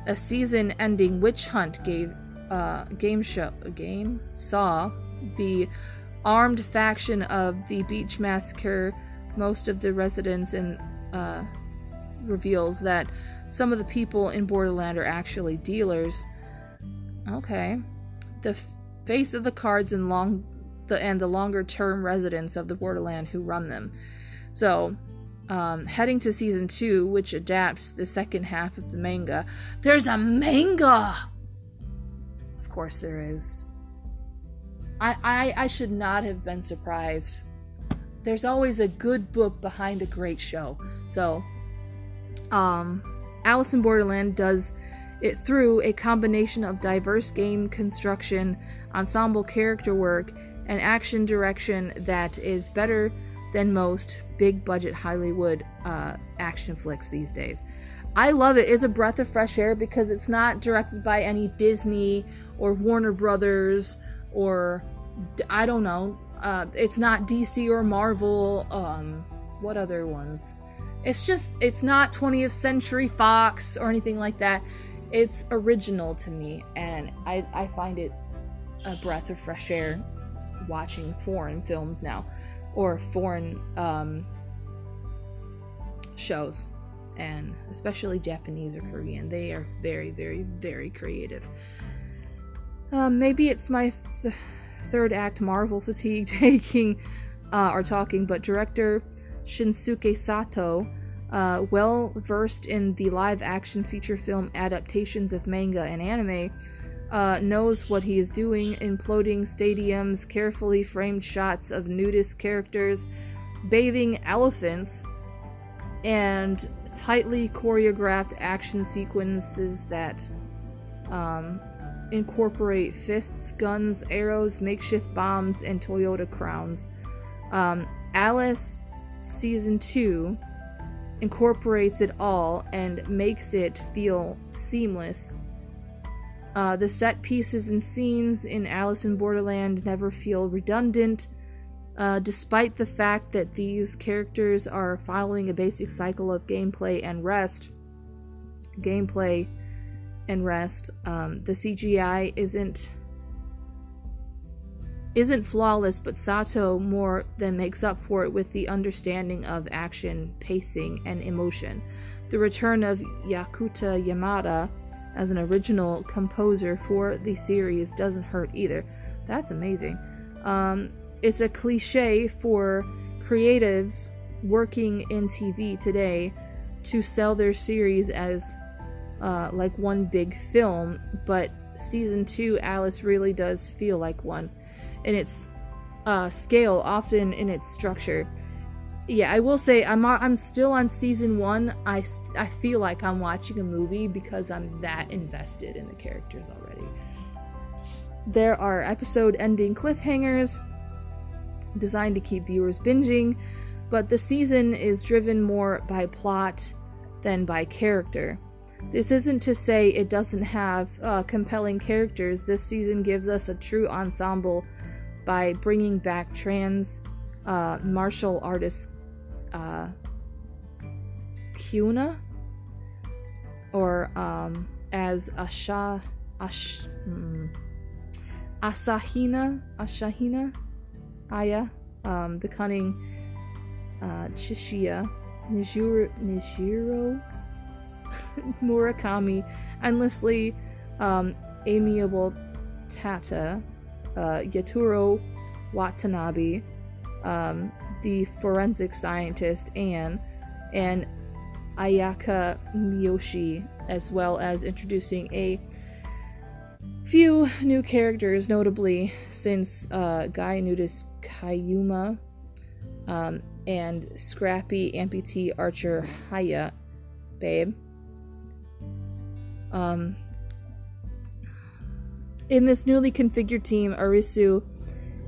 A season-ending witch hunt game saw the armed faction of the beach massacre most of the residents and reveals that some of the people in Borderland are actually dealers. Okay. The face of the cards and the longer-term residents of the Borderland who run them. So, heading to season 2, which adapts the second half of the manga. There's a manga! Of course there is. I should not have been surprised. There's always a good book behind a great show. So, Alice in Borderland does it through a combination of diverse game construction, ensemble character work, and action direction that is better than most big-budget Hollywood action flicks these days. I love it. It's a breath of fresh air because it's not directed by any Disney or Warner Brothers or, I don't know, it's not DC or Marvel, what other ones? It's not 20th Century Fox or anything like that. It's original to me, and I find it a breath of fresh air watching foreign films now, or foreign shows, and especially Japanese or Korean. They are very, very, very creative. Maybe it's my third act Marvel fatigue talking, but director Shinsuke Sato, well versed in the live action feature film adaptations of manga and anime, knows what he is doing. Imploding stadiums, carefully framed shots of nudist characters bathing elephants, and tightly choreographed action sequences that incorporate fists, guns, arrows, makeshift bombs, and Toyota crowns. Alice Season 2 incorporates it all and makes it feel seamless. The set pieces and scenes in Alice in Borderland never feel redundant, despite the fact that these characters are following a basic cycle of gameplay and rest. The CGI isn't flawless, but Sato more than makes up for it with the understanding of action, pacing, and emotion. The return of Yakuta Yamada as an original composer for the series doesn't hurt either. That's amazing. It's a cliche for creatives working in TV today to sell their series as like one big film, but season 2 Alice really does feel like one in its scale, often in its structure. Yeah, I will say I'm still on season 1. I feel like I'm watching a movie because I'm that invested in the characters already. There are episode ending cliffhangers designed to keep viewers binging, but the season is driven more by plot than by character. This isn't to say it doesn't have compelling characters. This season gives us a true ensemble by bringing back trans martial artist Hyuna, or as Asahina Aya, the cunning Chishiya Nishiro Murakami, endlessly amiable Tata, Yaturo Watanabe, the forensic scientist Anne, and Ayaka Miyoshi, as well as introducing a few new characters, notably since Guy Nudis Kayuma and scrappy amputee archer Haya Babe. In this newly configured team, Arisu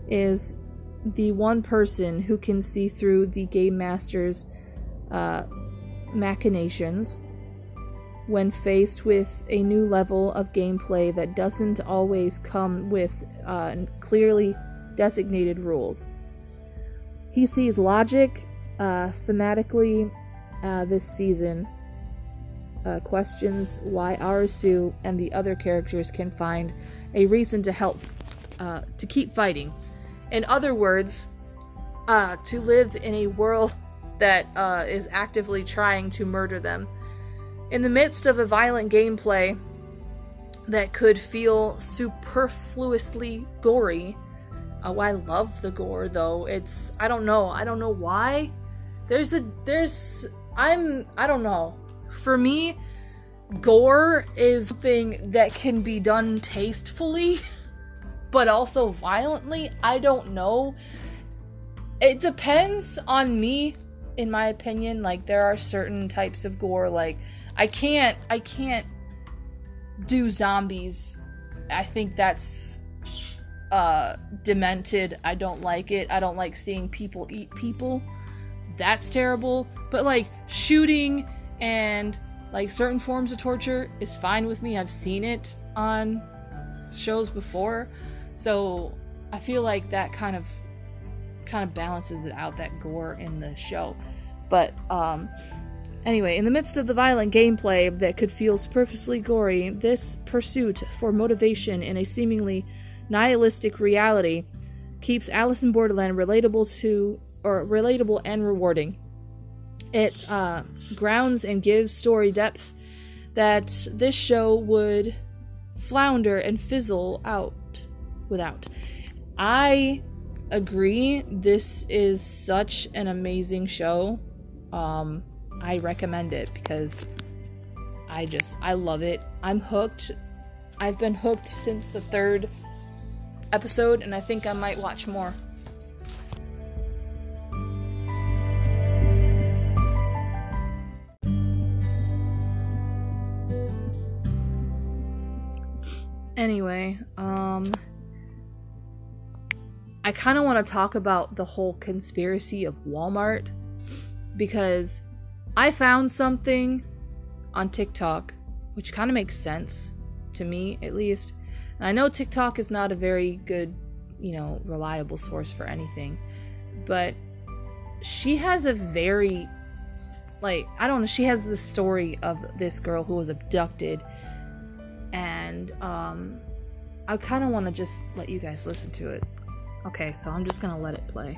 is the one person who can see through the Game Master's machinations when faced with a new level of gameplay that doesn't always come with clearly designated rules. He sees logic thematically this season, questions why Arisu and the other characters can find a reason to help, to keep fighting. In other words, to live in a world that is actively trying to murder them. In the midst of a violent gameplay that could feel superfluously gory. Oh, I love the gore, though. I don't know why. I don't know. For me, gore is something that can be done tastefully, but also violently. I don't know. It depends on me, in my opinion. Like, there are certain types of gore, like, I can't do zombies. I think that's demented. I don't like it. I don't like seeing people eat people. That's terrible. But like shooting and like certain forms of torture is fine with me. I've seen it on shows before. So I feel like that kind of balances it out, that gore in the show. But anyway, in the midst of the violent gameplay that could feel superfluously gory, this pursuit for motivation in a seemingly nihilistic reality keeps Alice in Borderland relatable and rewarding. It grounds and gives story depth that this show would flounder and fizzle out without. I agree. This is such an amazing show. I recommend it because I love it. I'm hooked. I've been hooked since the 3rd episode, and I think I might watch more. Anyway, I kind of want to talk about the whole conspiracy of Walmart, because I found something on TikTok which kind of makes sense to me, at least. And I know TikTok is not a very good, reliable source for anything, but she has a very, she has the story of this girl who was abducted, and I kind of want to just let you guys listen to it. Okay, so I'm just gonna let it play.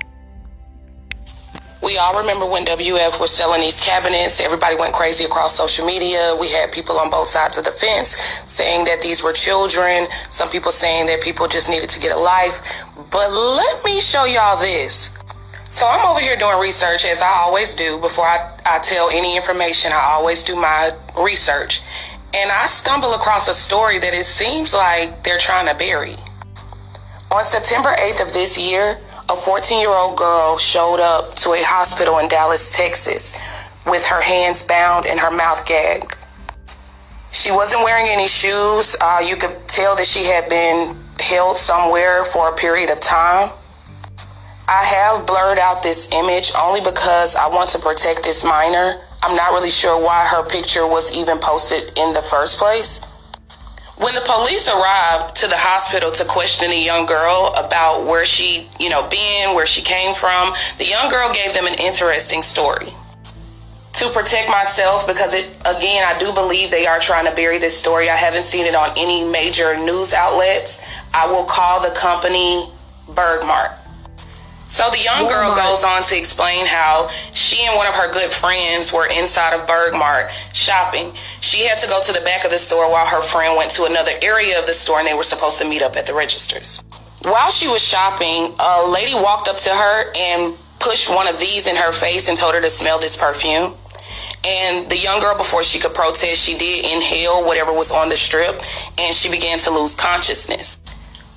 We all remember when WF was selling these cabinets. Everybody went crazy across social media. We had people on both sides of the fence saying that these were children. Some people saying that people just needed to get a life. But let me show y'all this. So I'm over here doing research, as I always do. Before I tell any information, I always do my research. And I stumble across a story that it seems like they're trying to bury. On September 8th of this year, a 14-year-old girl showed up to a hospital in Dallas, Texas, with her hands bound and her mouth gagged. She wasn't wearing any shoes. You could tell that she had been held somewhere for a period of time. I have blurred out this image only because I want to protect this minor. I'm not really sure why her picture was even posted in the first place. When the police arrived to the hospital to question the young girl about where she, been, where she came from, the young girl gave them an interesting story. To protect myself, because I do believe they are trying to bury this story. I haven't seen it on any major news outlets. I will call the company Bergmart. So the young girl goes on to explain how she and one of her good friends were inside of Bergmart shopping. She had to go to the back of the store while her friend went to another area of the store, and they were supposed to meet up at the registers. While she was shopping, a lady walked up to her and pushed one of these in her face and told her to smell this perfume. And the young girl, before she could protest, she did inhale whatever was on the strip, and she began to lose consciousness.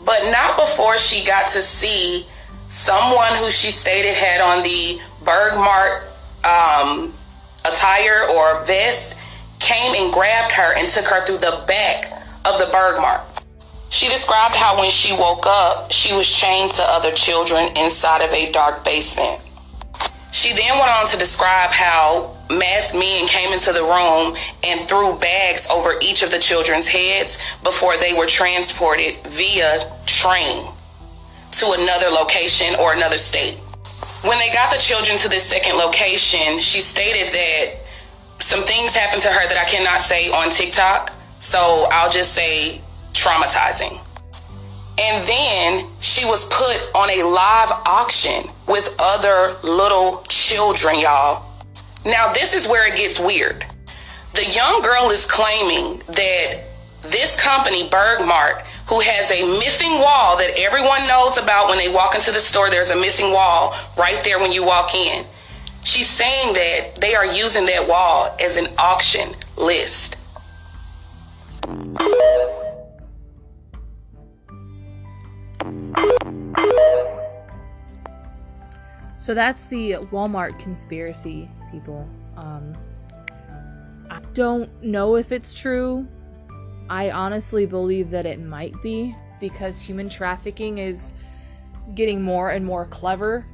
But not before she got to see someone who she stated had on the Bergmart attire or vest came and grabbed her and took her through the back of the Bergmart. She described how when she woke up, she was chained to other children inside of a dark basement. She then went on to describe how masked men came into the room and threw bags over each of the children's heads before they were transported via train to another location or another state. When they got the children to this second location, she stated that some things happened to her that I cannot say on TikTok, so I'll just say traumatizing. And then she was put on a live auction with other little children, y'all. Now, this is where it gets weird. The young girl is claiming that this company, Bergmart, who has a missing wall that everyone knows about when they walk into the store, there's a missing wall right there when you walk in. She's saying that they are using that wall as an auction list. So that's the Walmart conspiracy, people. I don't know if it's true. I honestly believe that it might be, because human trafficking is getting more and more clever,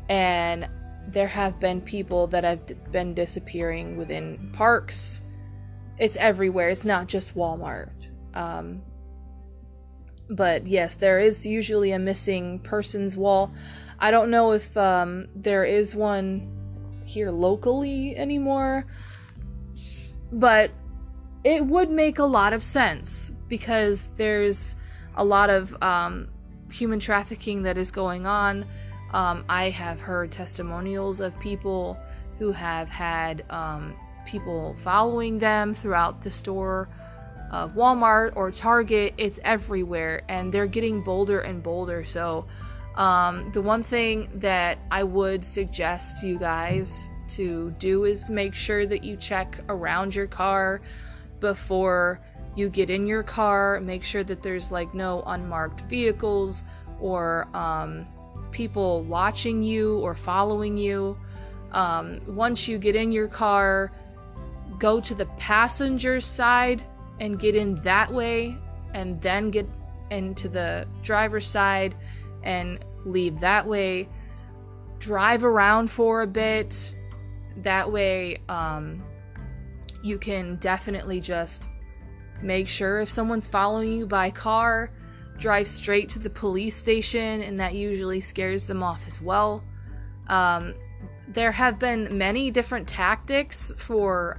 and there have been people that have been disappearing within parks. It's everywhere. It's not just Walmart. But yes, there is usually a missing persons wall. I don't know if there is one here locally anymore, but it would make a lot of sense, because there's a lot of human trafficking that is going on. I have heard testimonials of people who have had people following them throughout the store, Walmart or Target. It's everywhere, and they're getting bolder and bolder. So the one thing that I would suggest to you guys to do is make sure that you check around your car before you get in your car. Make sure that there's like no unmarked vehicles or people watching you or following you. Once you get in your car, go to the passenger side and get in that way, and then get into the driver's side and leave that way. Drive around for a bit. That way you can definitely just make sure if someone's following you by car, drive straight to the police station, and that usually scares them off as well. There have been many different tactics for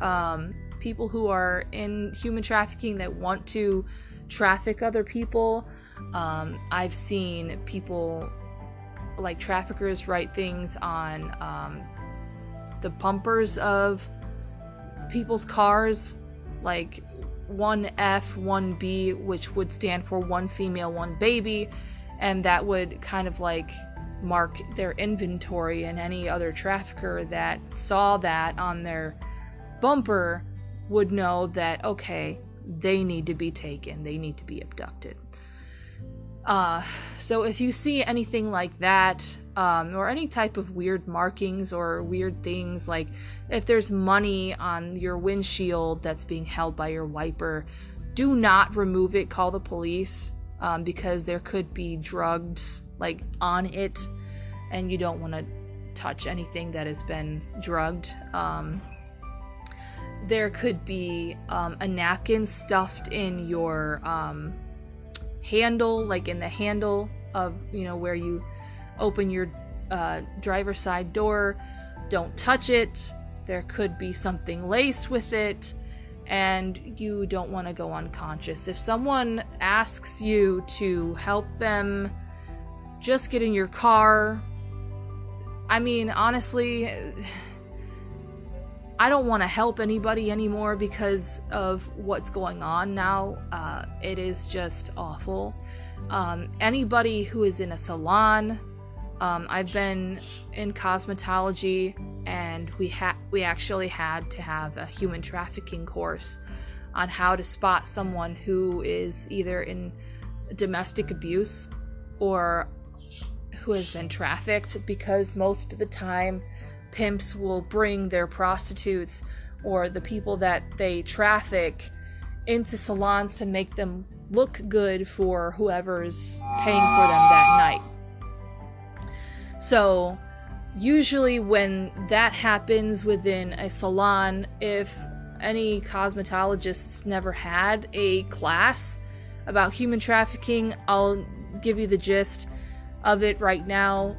people who are in human trafficking that want to traffic other people. I've seen people, like traffickers, write things on the bumpers of people's cars, like 1F, 1B, which would stand for one female, one baby, and that would kind of like mark their inventory, and any other trafficker that saw that on their bumper would know that, okay, they need to be taken, they need to be abducted. So if you see anything like that, or any type of weird markings or weird things, like if there's money on your windshield that's being held by your wiper, do not remove it. Call the police, because there could be drugs like on it, and you don't want to touch anything that has been drugged. There could be a napkin stuffed in your handle, like in the handle of, where you open your driver's side door. Don't touch it. There could be something laced with it, and you don't want to go unconscious. If someone asks you to help them, just get in your car, I mean, honestly, I don't want to help anybody anymore because of what's going on now. It is just awful. Anybody who is in a salon, I've been in cosmetology, and we actually had to have a human trafficking course on how to spot someone who is either in domestic abuse or who has been trafficked, because most of the time pimps will bring their prostitutes or the people that they traffic into salons to make them look good for whoever's paying for them that night. So usually when that happens within a salon, if any cosmetologists never had a class about human trafficking, I'll give you the gist of it right now.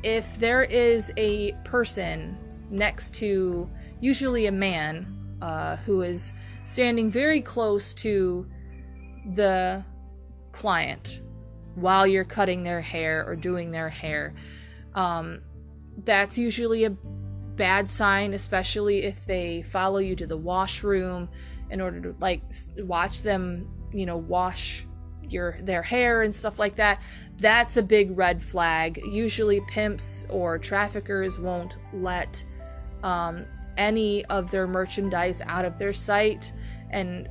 If there is a person next to, usually a man, who is standing very close to the client while you're cutting their hair or doing their hair, that's usually a bad sign, especially if they follow you to the washroom in order to like watch them, wash their hair and stuff like that. That's a big red flag. Usually pimps or traffickers won't let any of their merchandise out of their sight, and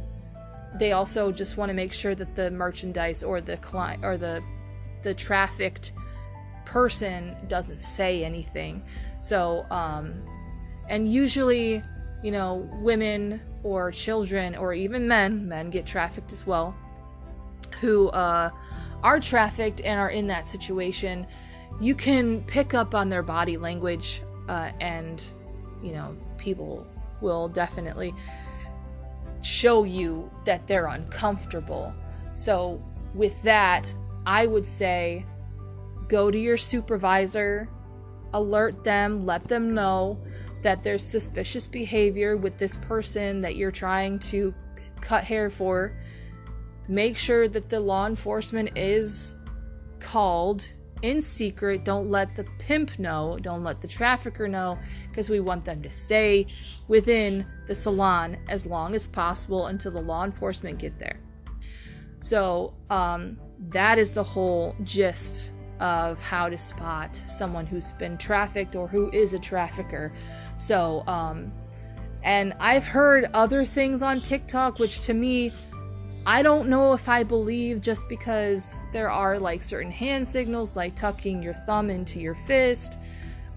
they also just want to make sure that the merchandise or the client or the trafficked person doesn't say anything. So and usually, women or children or even men get trafficked as well, who are trafficked and are in that situation. You can pick up on their body language, and people will definitely show you that they're uncomfortable. So with that, I would say go to your supervisor, alert them, let them know that there's suspicious behavior with this person that you're trying to cut hair for. Make sure that the law enforcement is called in secret. Don't let the pimp know. Don't let the trafficker know, because we want them to stay within the salon as long as possible until the law enforcement get there. So that is the whole gist of how to spot someone who's been trafficked or who is a trafficker. So and I've heard other things on TikTok, which to me, I don't know if I believe, just because there are like certain hand signals, like tucking your thumb into your fist.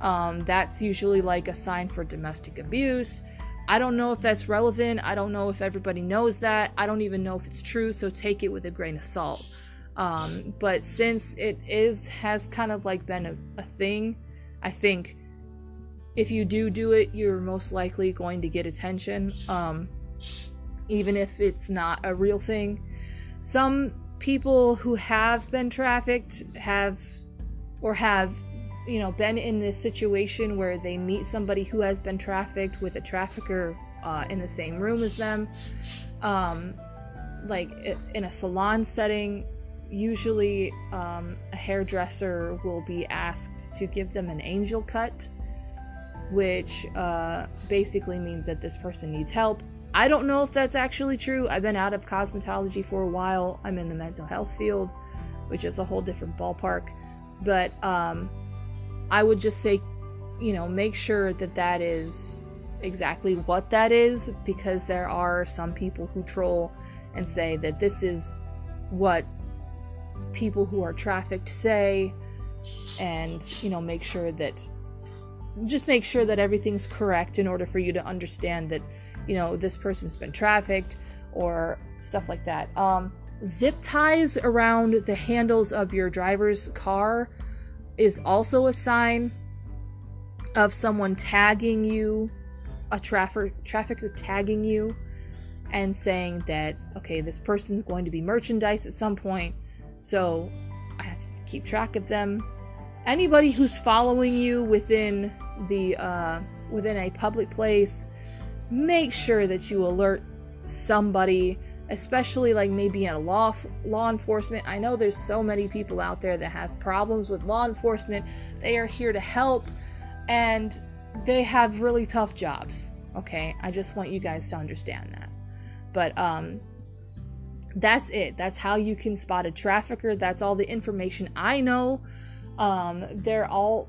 That's usually like a sign for domestic abuse. I don't know if that's relevant. I don't know if everybody knows that. I don't even know if it's true, so take it with a grain of salt. But since it has kind of like been a thing, I think if you do it, you're most likely going to get attention. Even if it's not a real thing. Some people who have been trafficked have been in this situation where they meet somebody who has been trafficked with a trafficker in the same room as them. Like in a salon setting, usually a hairdresser will be asked to give them an angel cut, which basically means that this person needs help. I don't know if that's actually true. I've been out of cosmetology for a while. I'm in the mental health field, which is a whole different ballpark. But I would just say, make sure that is exactly what that is, because there are some people who troll and say that this is what people who are trafficked say, and make sure that everything's correct in order for you to understand that this person's been trafficked or stuff like that. Zip ties around the handles of your driver's car is also a sign of someone tagging you, a trafficker tagging you and saying that, okay, this person's going to be merchandise at some point, so I have to keep track of them. Anybody who's following you within a public place, make sure that you alert somebody, especially like maybe in law enforcement. I know there's so many people out there that have problems with law enforcement. They are here to help, and they have really tough jobs. Okay, I just want you guys to understand that. But that's it. That's how you can spot a trafficker. That's all the information I know. There are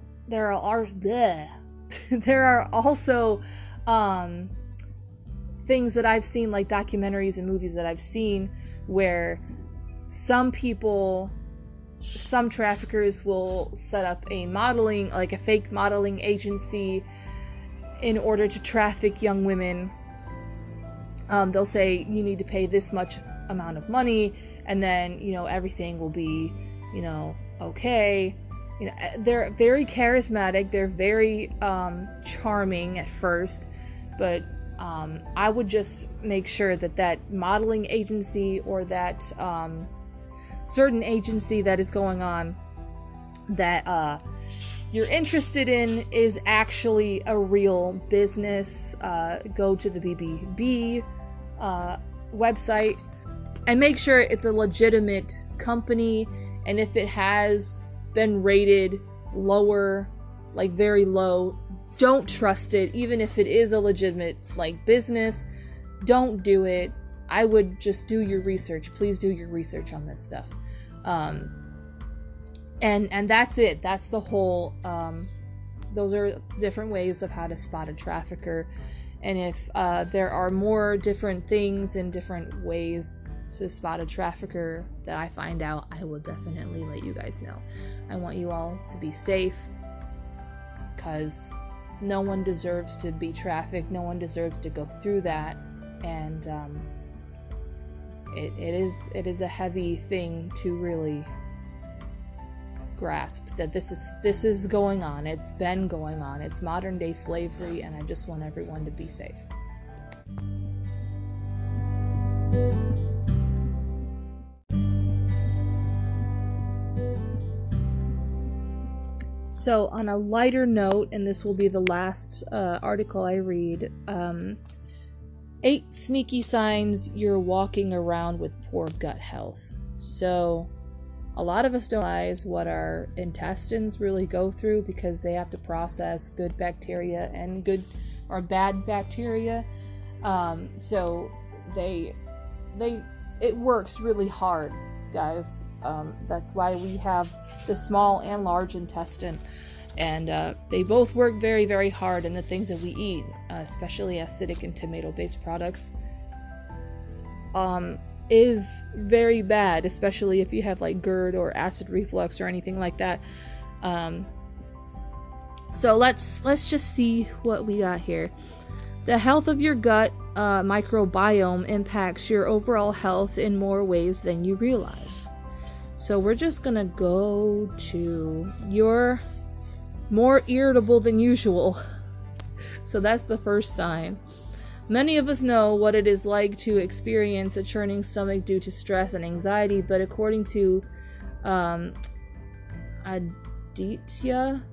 also things that I've seen, like documentaries and movies that I've seen, where some traffickers will set up a fake modeling agency in order to traffic young women. They'll say you need to pay this much amount of money, and then, everything will be, okay. They're very charismatic. They're very charming at first, but I would just make sure that modeling agency or that certain agency that is going on that you're interested in is actually a real business. Go to the BBB website and make sure it's a legitimate company, and if it has been rated lower, like very low, don't trust it. Even if it is a legitimate business, don't do it. I would just do your research. Please do your research on this stuff. And that's it. That's the whole those are different ways of how to spot a trafficker. And if there are more different things and different ways to spot a trafficker that I find out, I will definitely let you guys know. I want you all to be safe, because no one deserves to be trafficked. No one deserves to go through that. And it is a heavy thing to really grasp, that this is going on. It's been going on. It's modern day slavery, and I just want everyone to be safe. So on a lighter note, and this will be the last article I read, 8 sneaky signs you're walking around with poor gut health. So a lot of us don't realize what our intestines really go through, because they have to process good bacteria and good or bad bacteria. So it works really hard, guys. That's why we have the small and large intestine, and they both work very, very hard. And the things that we eat, especially acidic and tomato-based products, is very bad, especially if you have GERD or acid reflux or anything like that. So let's just see what we got here. The health of your gut microbiome impacts your overall health in more ways than you realize. So we're just gonna go to you're more irritable than usual. So that's the first sign. Many of us know what it is like to experience a churning stomach due to stress and anxiety, but according to Aditya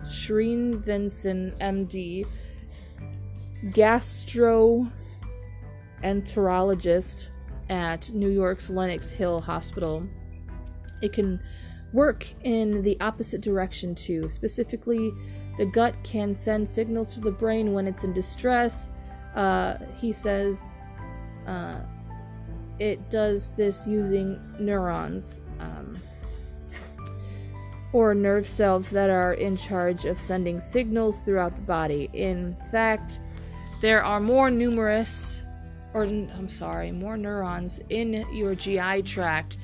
Srinivasan, MD, gastroenterologist at New York's Lenox Hill Hospital, it can work in the opposite direction too. Specifically, the gut can send signals to the brain when it's in distress. He says it does this using neurons or nerve cells that are in charge of sending signals throughout the body. In fact, there are more neurons in your GI tract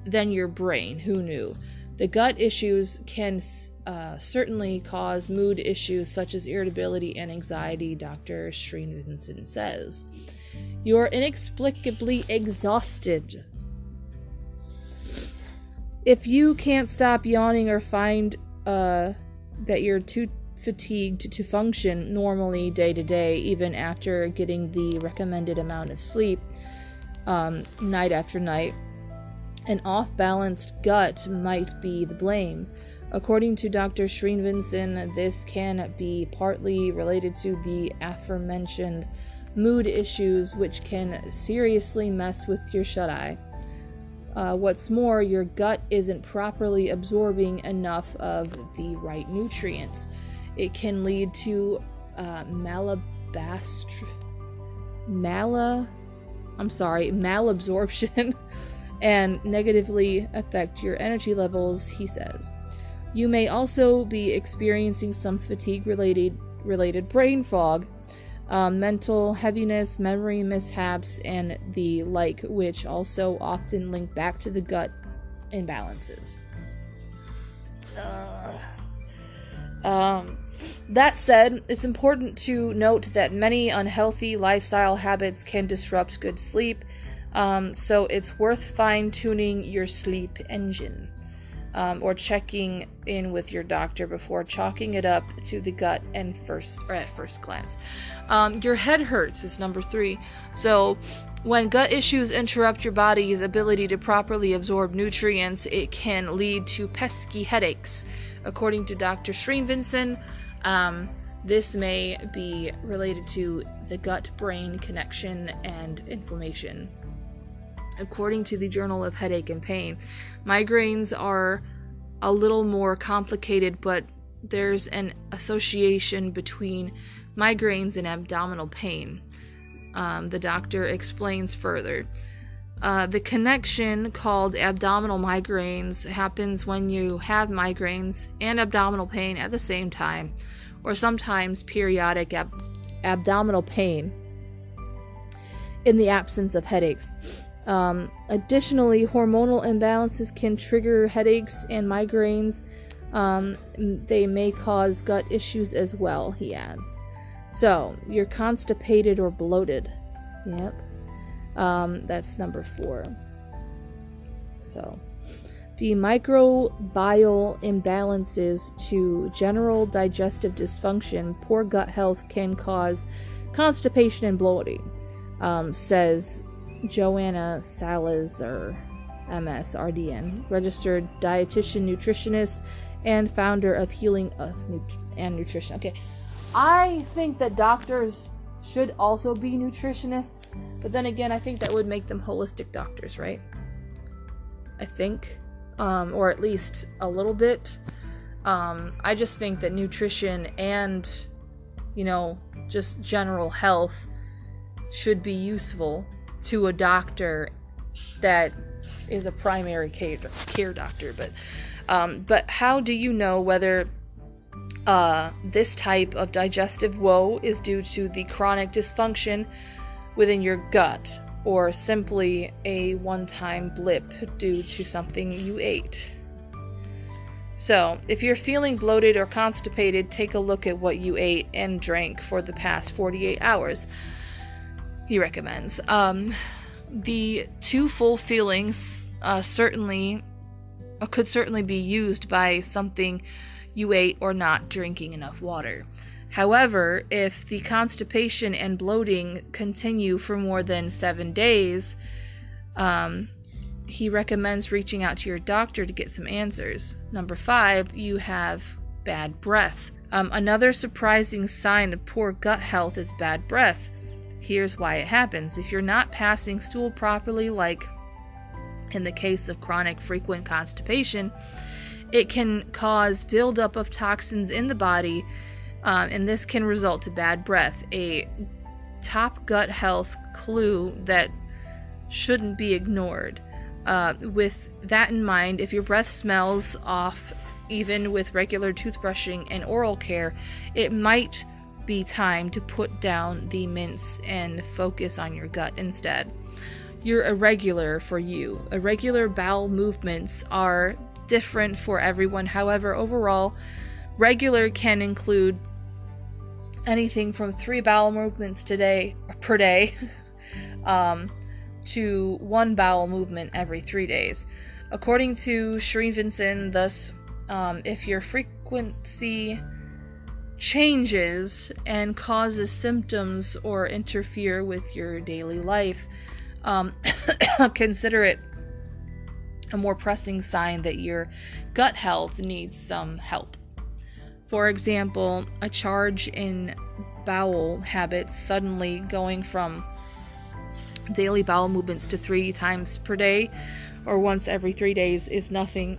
than your brain. Who knew? The gut issues can certainly cause mood issues such as irritability and anxiety, Dr. Srinivasan says. You're inexplicably exhausted. If you can't stop yawning or find that you're too fatigued to function normally day to day, even after getting the recommended amount of sleep night after night, an off-balanced gut might be the blame. According to Dr. Srinivasan, this can be partly related to the aforementioned mood issues, which can seriously mess with your shut-eye. What's more, your gut isn't properly absorbing enough of the right nutrients. It can lead to malabsorption and negatively affect your energy levels, he says. You may also be experiencing some fatigue-related brain fog, mental heaviness, memory mishaps, and the like, which also often link back to the gut imbalances. That said, it's important to note that many unhealthy lifestyle habits can disrupt good sleep, so it's worth fine-tuning your sleep engine, or checking in with your doctor before chalking it up to the gut at first glance. Your head hurts is number 3. So when gut issues interrupt your body's ability to properly absorb nutrients, it can lead to pesky headaches. According to Dr. Shreenvinson, this may be related to the gut-brain connection and inflammation. According to the Journal of Headache and Pain, migraines are a little more complicated, but there's an association between migraines and abdominal pain. The doctor explains further. The connection, called abdominal migraines, happens when you have migraines and abdominal pain at the same time, or sometimes periodic abdominal pain in the absence of headaches. Additionally, hormonal imbalances can trigger headaches and migraines. They may cause gut issues as well, he adds. So, you're constipated or bloated. Yep. That's number 4. So, the microbial imbalances to general digestive dysfunction, poor gut health can cause constipation and bloating, says Joanna Salazar, MS, RDN, registered dietitian, nutritionist, and founder of Healing and Nutrition. Okay, I think that doctors should also be nutritionists, but then again, I think that would make them holistic doctors, right? I think, or at least a little bit. I just think that nutrition and, just general health should be useful to a doctor that is a primary care doctor. But how do you know whether this type of digestive woe is due to the chronic dysfunction within your gut, or simply a one-time blip due to something you ate? So, if you're feeling bloated or constipated, take a look at what you ate and drank for the past 48 hours, he recommends. The 2 full feelings could certainly be used by something you ate or not drinking enough water. However, if the constipation and bloating continue for more than 7 days, he recommends reaching out to your doctor to get some answers. Number 5, you have bad breath. Another surprising sign of poor gut health is bad breath. Here's why it happens. If you're not passing stool properly, like in the case of chronic frequent constipation, it can cause buildup of toxins in the body, and this can result to bad breath, a top gut health clue that shouldn't be ignored. With that in mind, if your breath smells off, even with regular toothbrushing and oral care, it might be time to put down the mints and focus on your gut instead. You're irregular for you. Irregular bowel movements are different for everyone. However, overall, regular can include anything from 3 bowel movements per day to 1 bowel movement every 3 days. According to Shreenvinson, thus, if your frequency changes and causes symptoms or interfere with your daily life, consider it a more pressing sign that your gut health needs some help. For example, a change in bowel habits, suddenly going from daily bowel movements to 3 times per day or once every 3 days is nothing.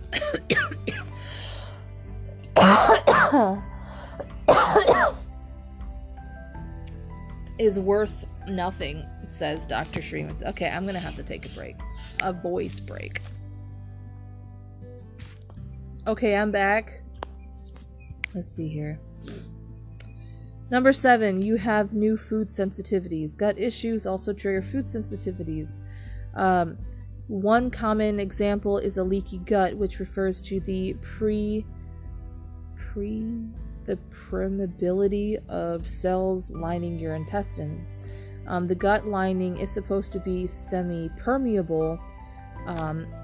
Is worth nothing, says Dr. Shreeman. Okay, I'm gonna have to take a break. A voice break. Okay, I'm back. Let's see here. Number 7, you have new food sensitivities. Gut issues also trigger food sensitivities. One common example is a leaky gut, which refers to the permeability of cells lining your intestine. The gut lining is supposed to be semi-permeable,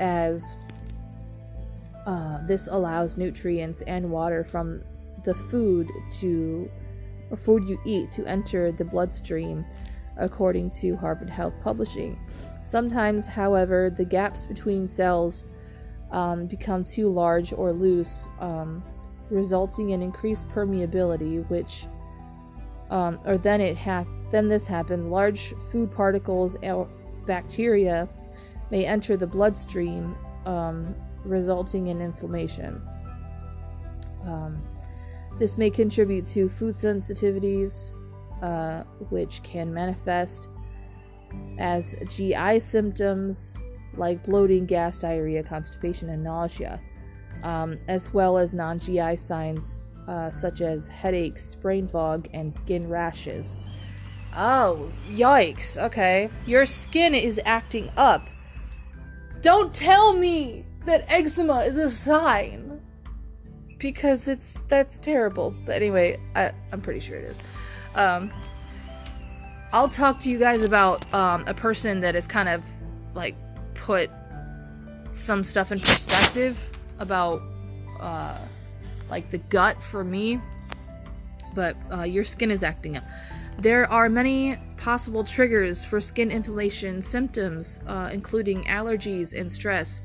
as this allows nutrients and water from the food you eat to enter the bloodstream, according to Harvard Health Publishing. Sometimes, however, the gaps between cells become too large or loose, resulting in increased permeability, which then this happens. Large food particles or bacteria may enter the bloodstream, resulting in inflammation. This may contribute to food sensitivities, which can manifest as GI symptoms like bloating, gas, diarrhea, constipation, and nausea, as well as non-GI signs such as headaches, brain fog, and skin rashes. Oh, yikes. Okay. Your skin is acting up. Don't tell me that eczema is a sign, because that's terrible. But anyway, I'm pretty sure it is. I'll talk to you guys about a person that has kind of like put some stuff in perspective about like the gut for me. But your skin is acting up. There are many possible triggers for skin inflammation symptoms, including allergies and stress.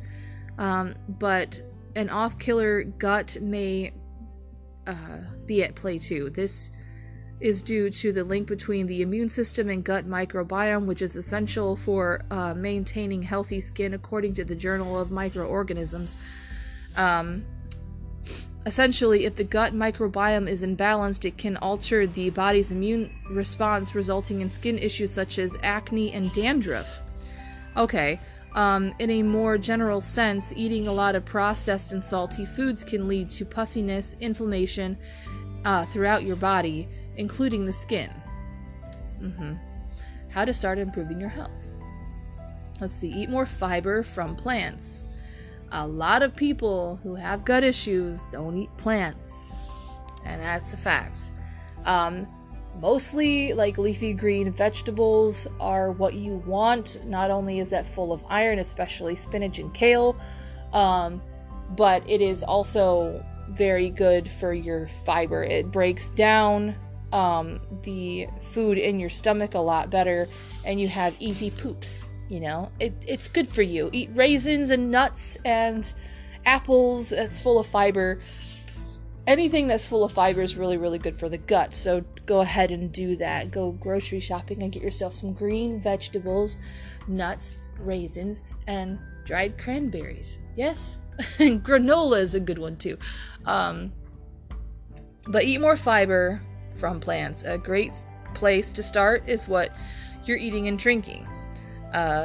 But an off-killer gut may be at play too. This is due to the link between the immune system and gut microbiome, which is essential for maintaining healthy skin, according to the Journal of Microorganisms. Essentially, if the gut microbiome is imbalanced, it can alter the body's immune response, resulting in skin issues such as acne and dandruff. Okay. In a more general sense, eating a lot of processed and salty foods can lead to puffiness, inflammation throughout your body, including the skin. How to start improving your health. Let's see. Eat more fiber from plants. A lot of people who have gut issues don't eat plants, and that's a fact. Mostly like leafy green vegetables are what you want. Not only is that full of iron, especially spinach and kale, but it is also very good for your fiber. It breaks down the food in your stomach a lot better, and you have easy poops. You know, it's good for you. Eat raisins and nuts and apples. That's full of fiber. Anything that's full of fiber is really, really good for the gut. So go ahead and do that. Go grocery shopping and get yourself some green vegetables, nuts, raisins, and dried cranberries. Yes. And granola is a good one too. But eat more fiber from plants. A great place to start is what you're eating and drinking.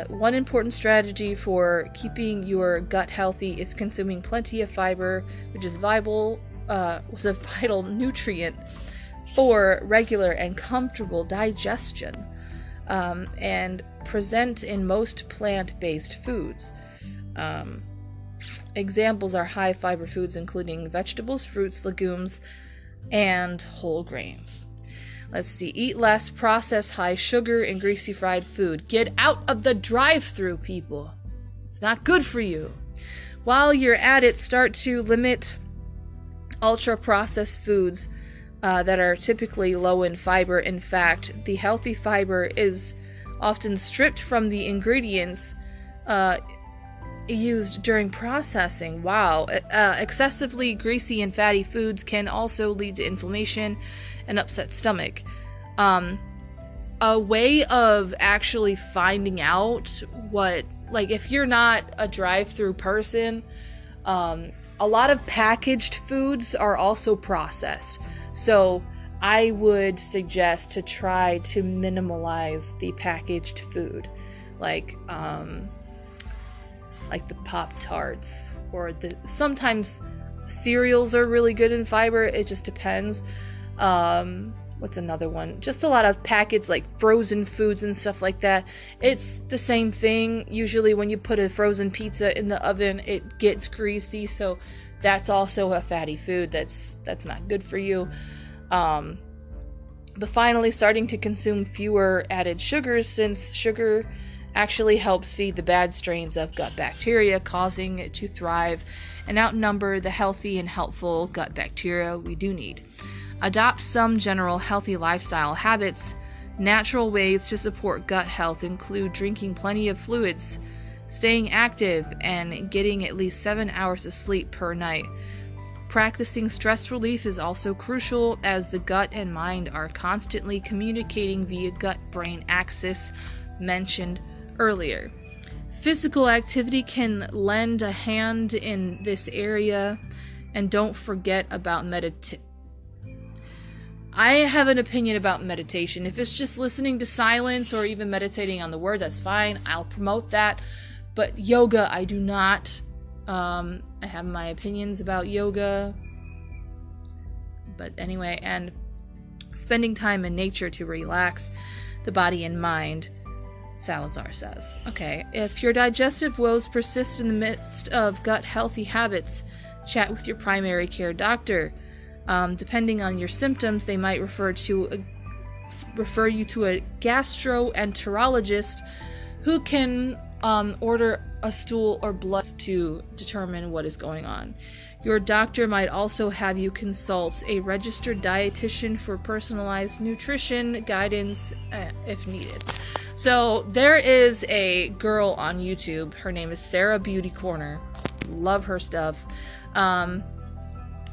One important strategy for keeping your gut healthy is consuming plenty of fiber, which is was a vital nutrient for regular and comfortable digestion, and present in most plant-based foods. Examples are high fiber foods, including vegetables, fruits, legumes, and whole grains. Let's see. Eat less processed, high sugar, and greasy fried food. Get out of the drive-thru, people. It's not good for you. While you're at it, start to limit ultra-processed foods that are typically low in fiber. In fact, the healthy fiber is often stripped from the ingredients used during processing. Wow. Excessively greasy and fatty foods can also lead to inflammation and upset stomach. A way of actually finding out what, like, if you're not a drive-through person, a lot of packaged foods are also processed. So I would suggest to try to minimalize the packaged food, like the Pop-Tarts, or sometimes cereals are really good in fiber. It just depends. What's another one? Just a lot of packaged, like, frozen foods and stuff like that. It's the same thing. Usually when you put a frozen pizza in the oven, it gets greasy, so that's also a fatty food that's not good for you. But finally, starting to consume fewer added sugars, since sugar actually helps feed the bad strains of gut bacteria, causing it to thrive and outnumber the healthy and helpful gut bacteria we do need. Adopt some general healthy lifestyle habits. Natural ways to support gut health include drinking plenty of fluids, staying active, and getting at least 7 hours of sleep per night. Practicing stress relief is also crucial, as the gut and mind are constantly communicating via gut-brain axis mentioned earlier. Physical activity can lend a hand in this area, and don't forget about I have an opinion about meditation. If it's just listening to silence or even meditating on the word, that's fine. I'll promote that. But yoga, I do not. I have my opinions about yoga. But anyway, and spending time in nature to relax the body and mind, Salazar says. Okay, if your digestive woes persist in the midst of gut healthy habits, chat with your primary care doctor. Depending on your symptoms, they might refer you to a gastroenterologist who can order a stool or blood to determine what is going on. Your doctor might also have you consult a registered dietitian for personalized nutrition guidance if needed. So there is a girl on YouTube. Her name is Sarah Beauty Corner. Love her stuff.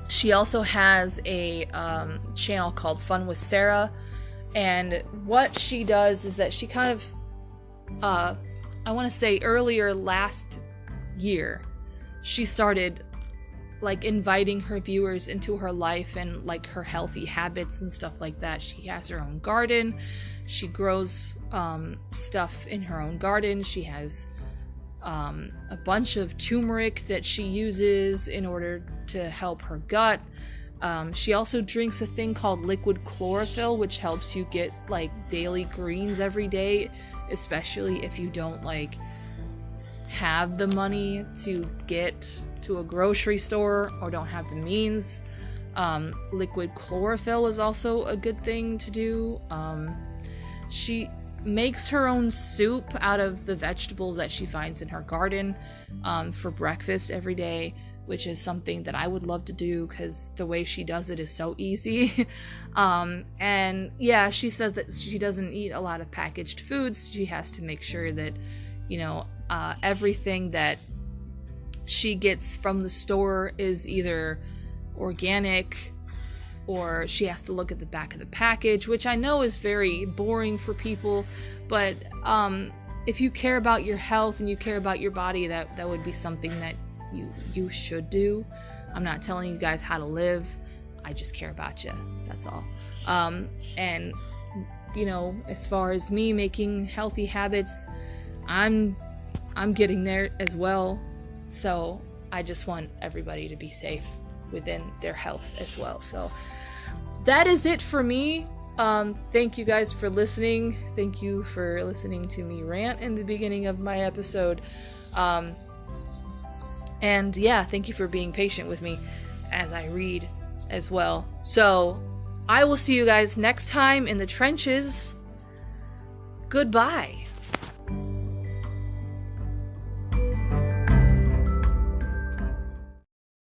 She also has a channel called Fun with Sarah, and what she does is that she kind of, I want to say earlier last year, she started, like, inviting her viewers into her life and, like, her healthy habits and stuff like that. She has her own garden. She grows stuff in her own garden. She has a bunch of turmeric that she uses in order to help her gut. She also drinks a thing called liquid chlorophyll, which helps you get, like, daily greens every day, especially if you don't, like, have the money to get to a grocery store or don't have the means. Liquid chlorophyll is also a good thing to do. She makes her own soup out of the vegetables that she finds in her garden for breakfast every day, which is something that I would love to do because the way she does it is so easy. And yeah, she says that she doesn't eat a lot of packaged foods. She has to make sure that, everything that she gets from the store is either organic, or she has to look at the back of the package, which I know is very boring for people, but if you care about your health and you care about your body, that would be something that you should do. I'm not telling you guys how to live. I just care about you. That's all. And as far as me making healthy habits, I'm getting there as well. So I just want everybody to be safe within their health as well. So that is it for me. Thank you guys for listening. Thank you for listening to me rant in the beginning of my episode. And yeah, thank you for being patient with me as I read as well. So I will see you guys next time in the trenches. Goodbye.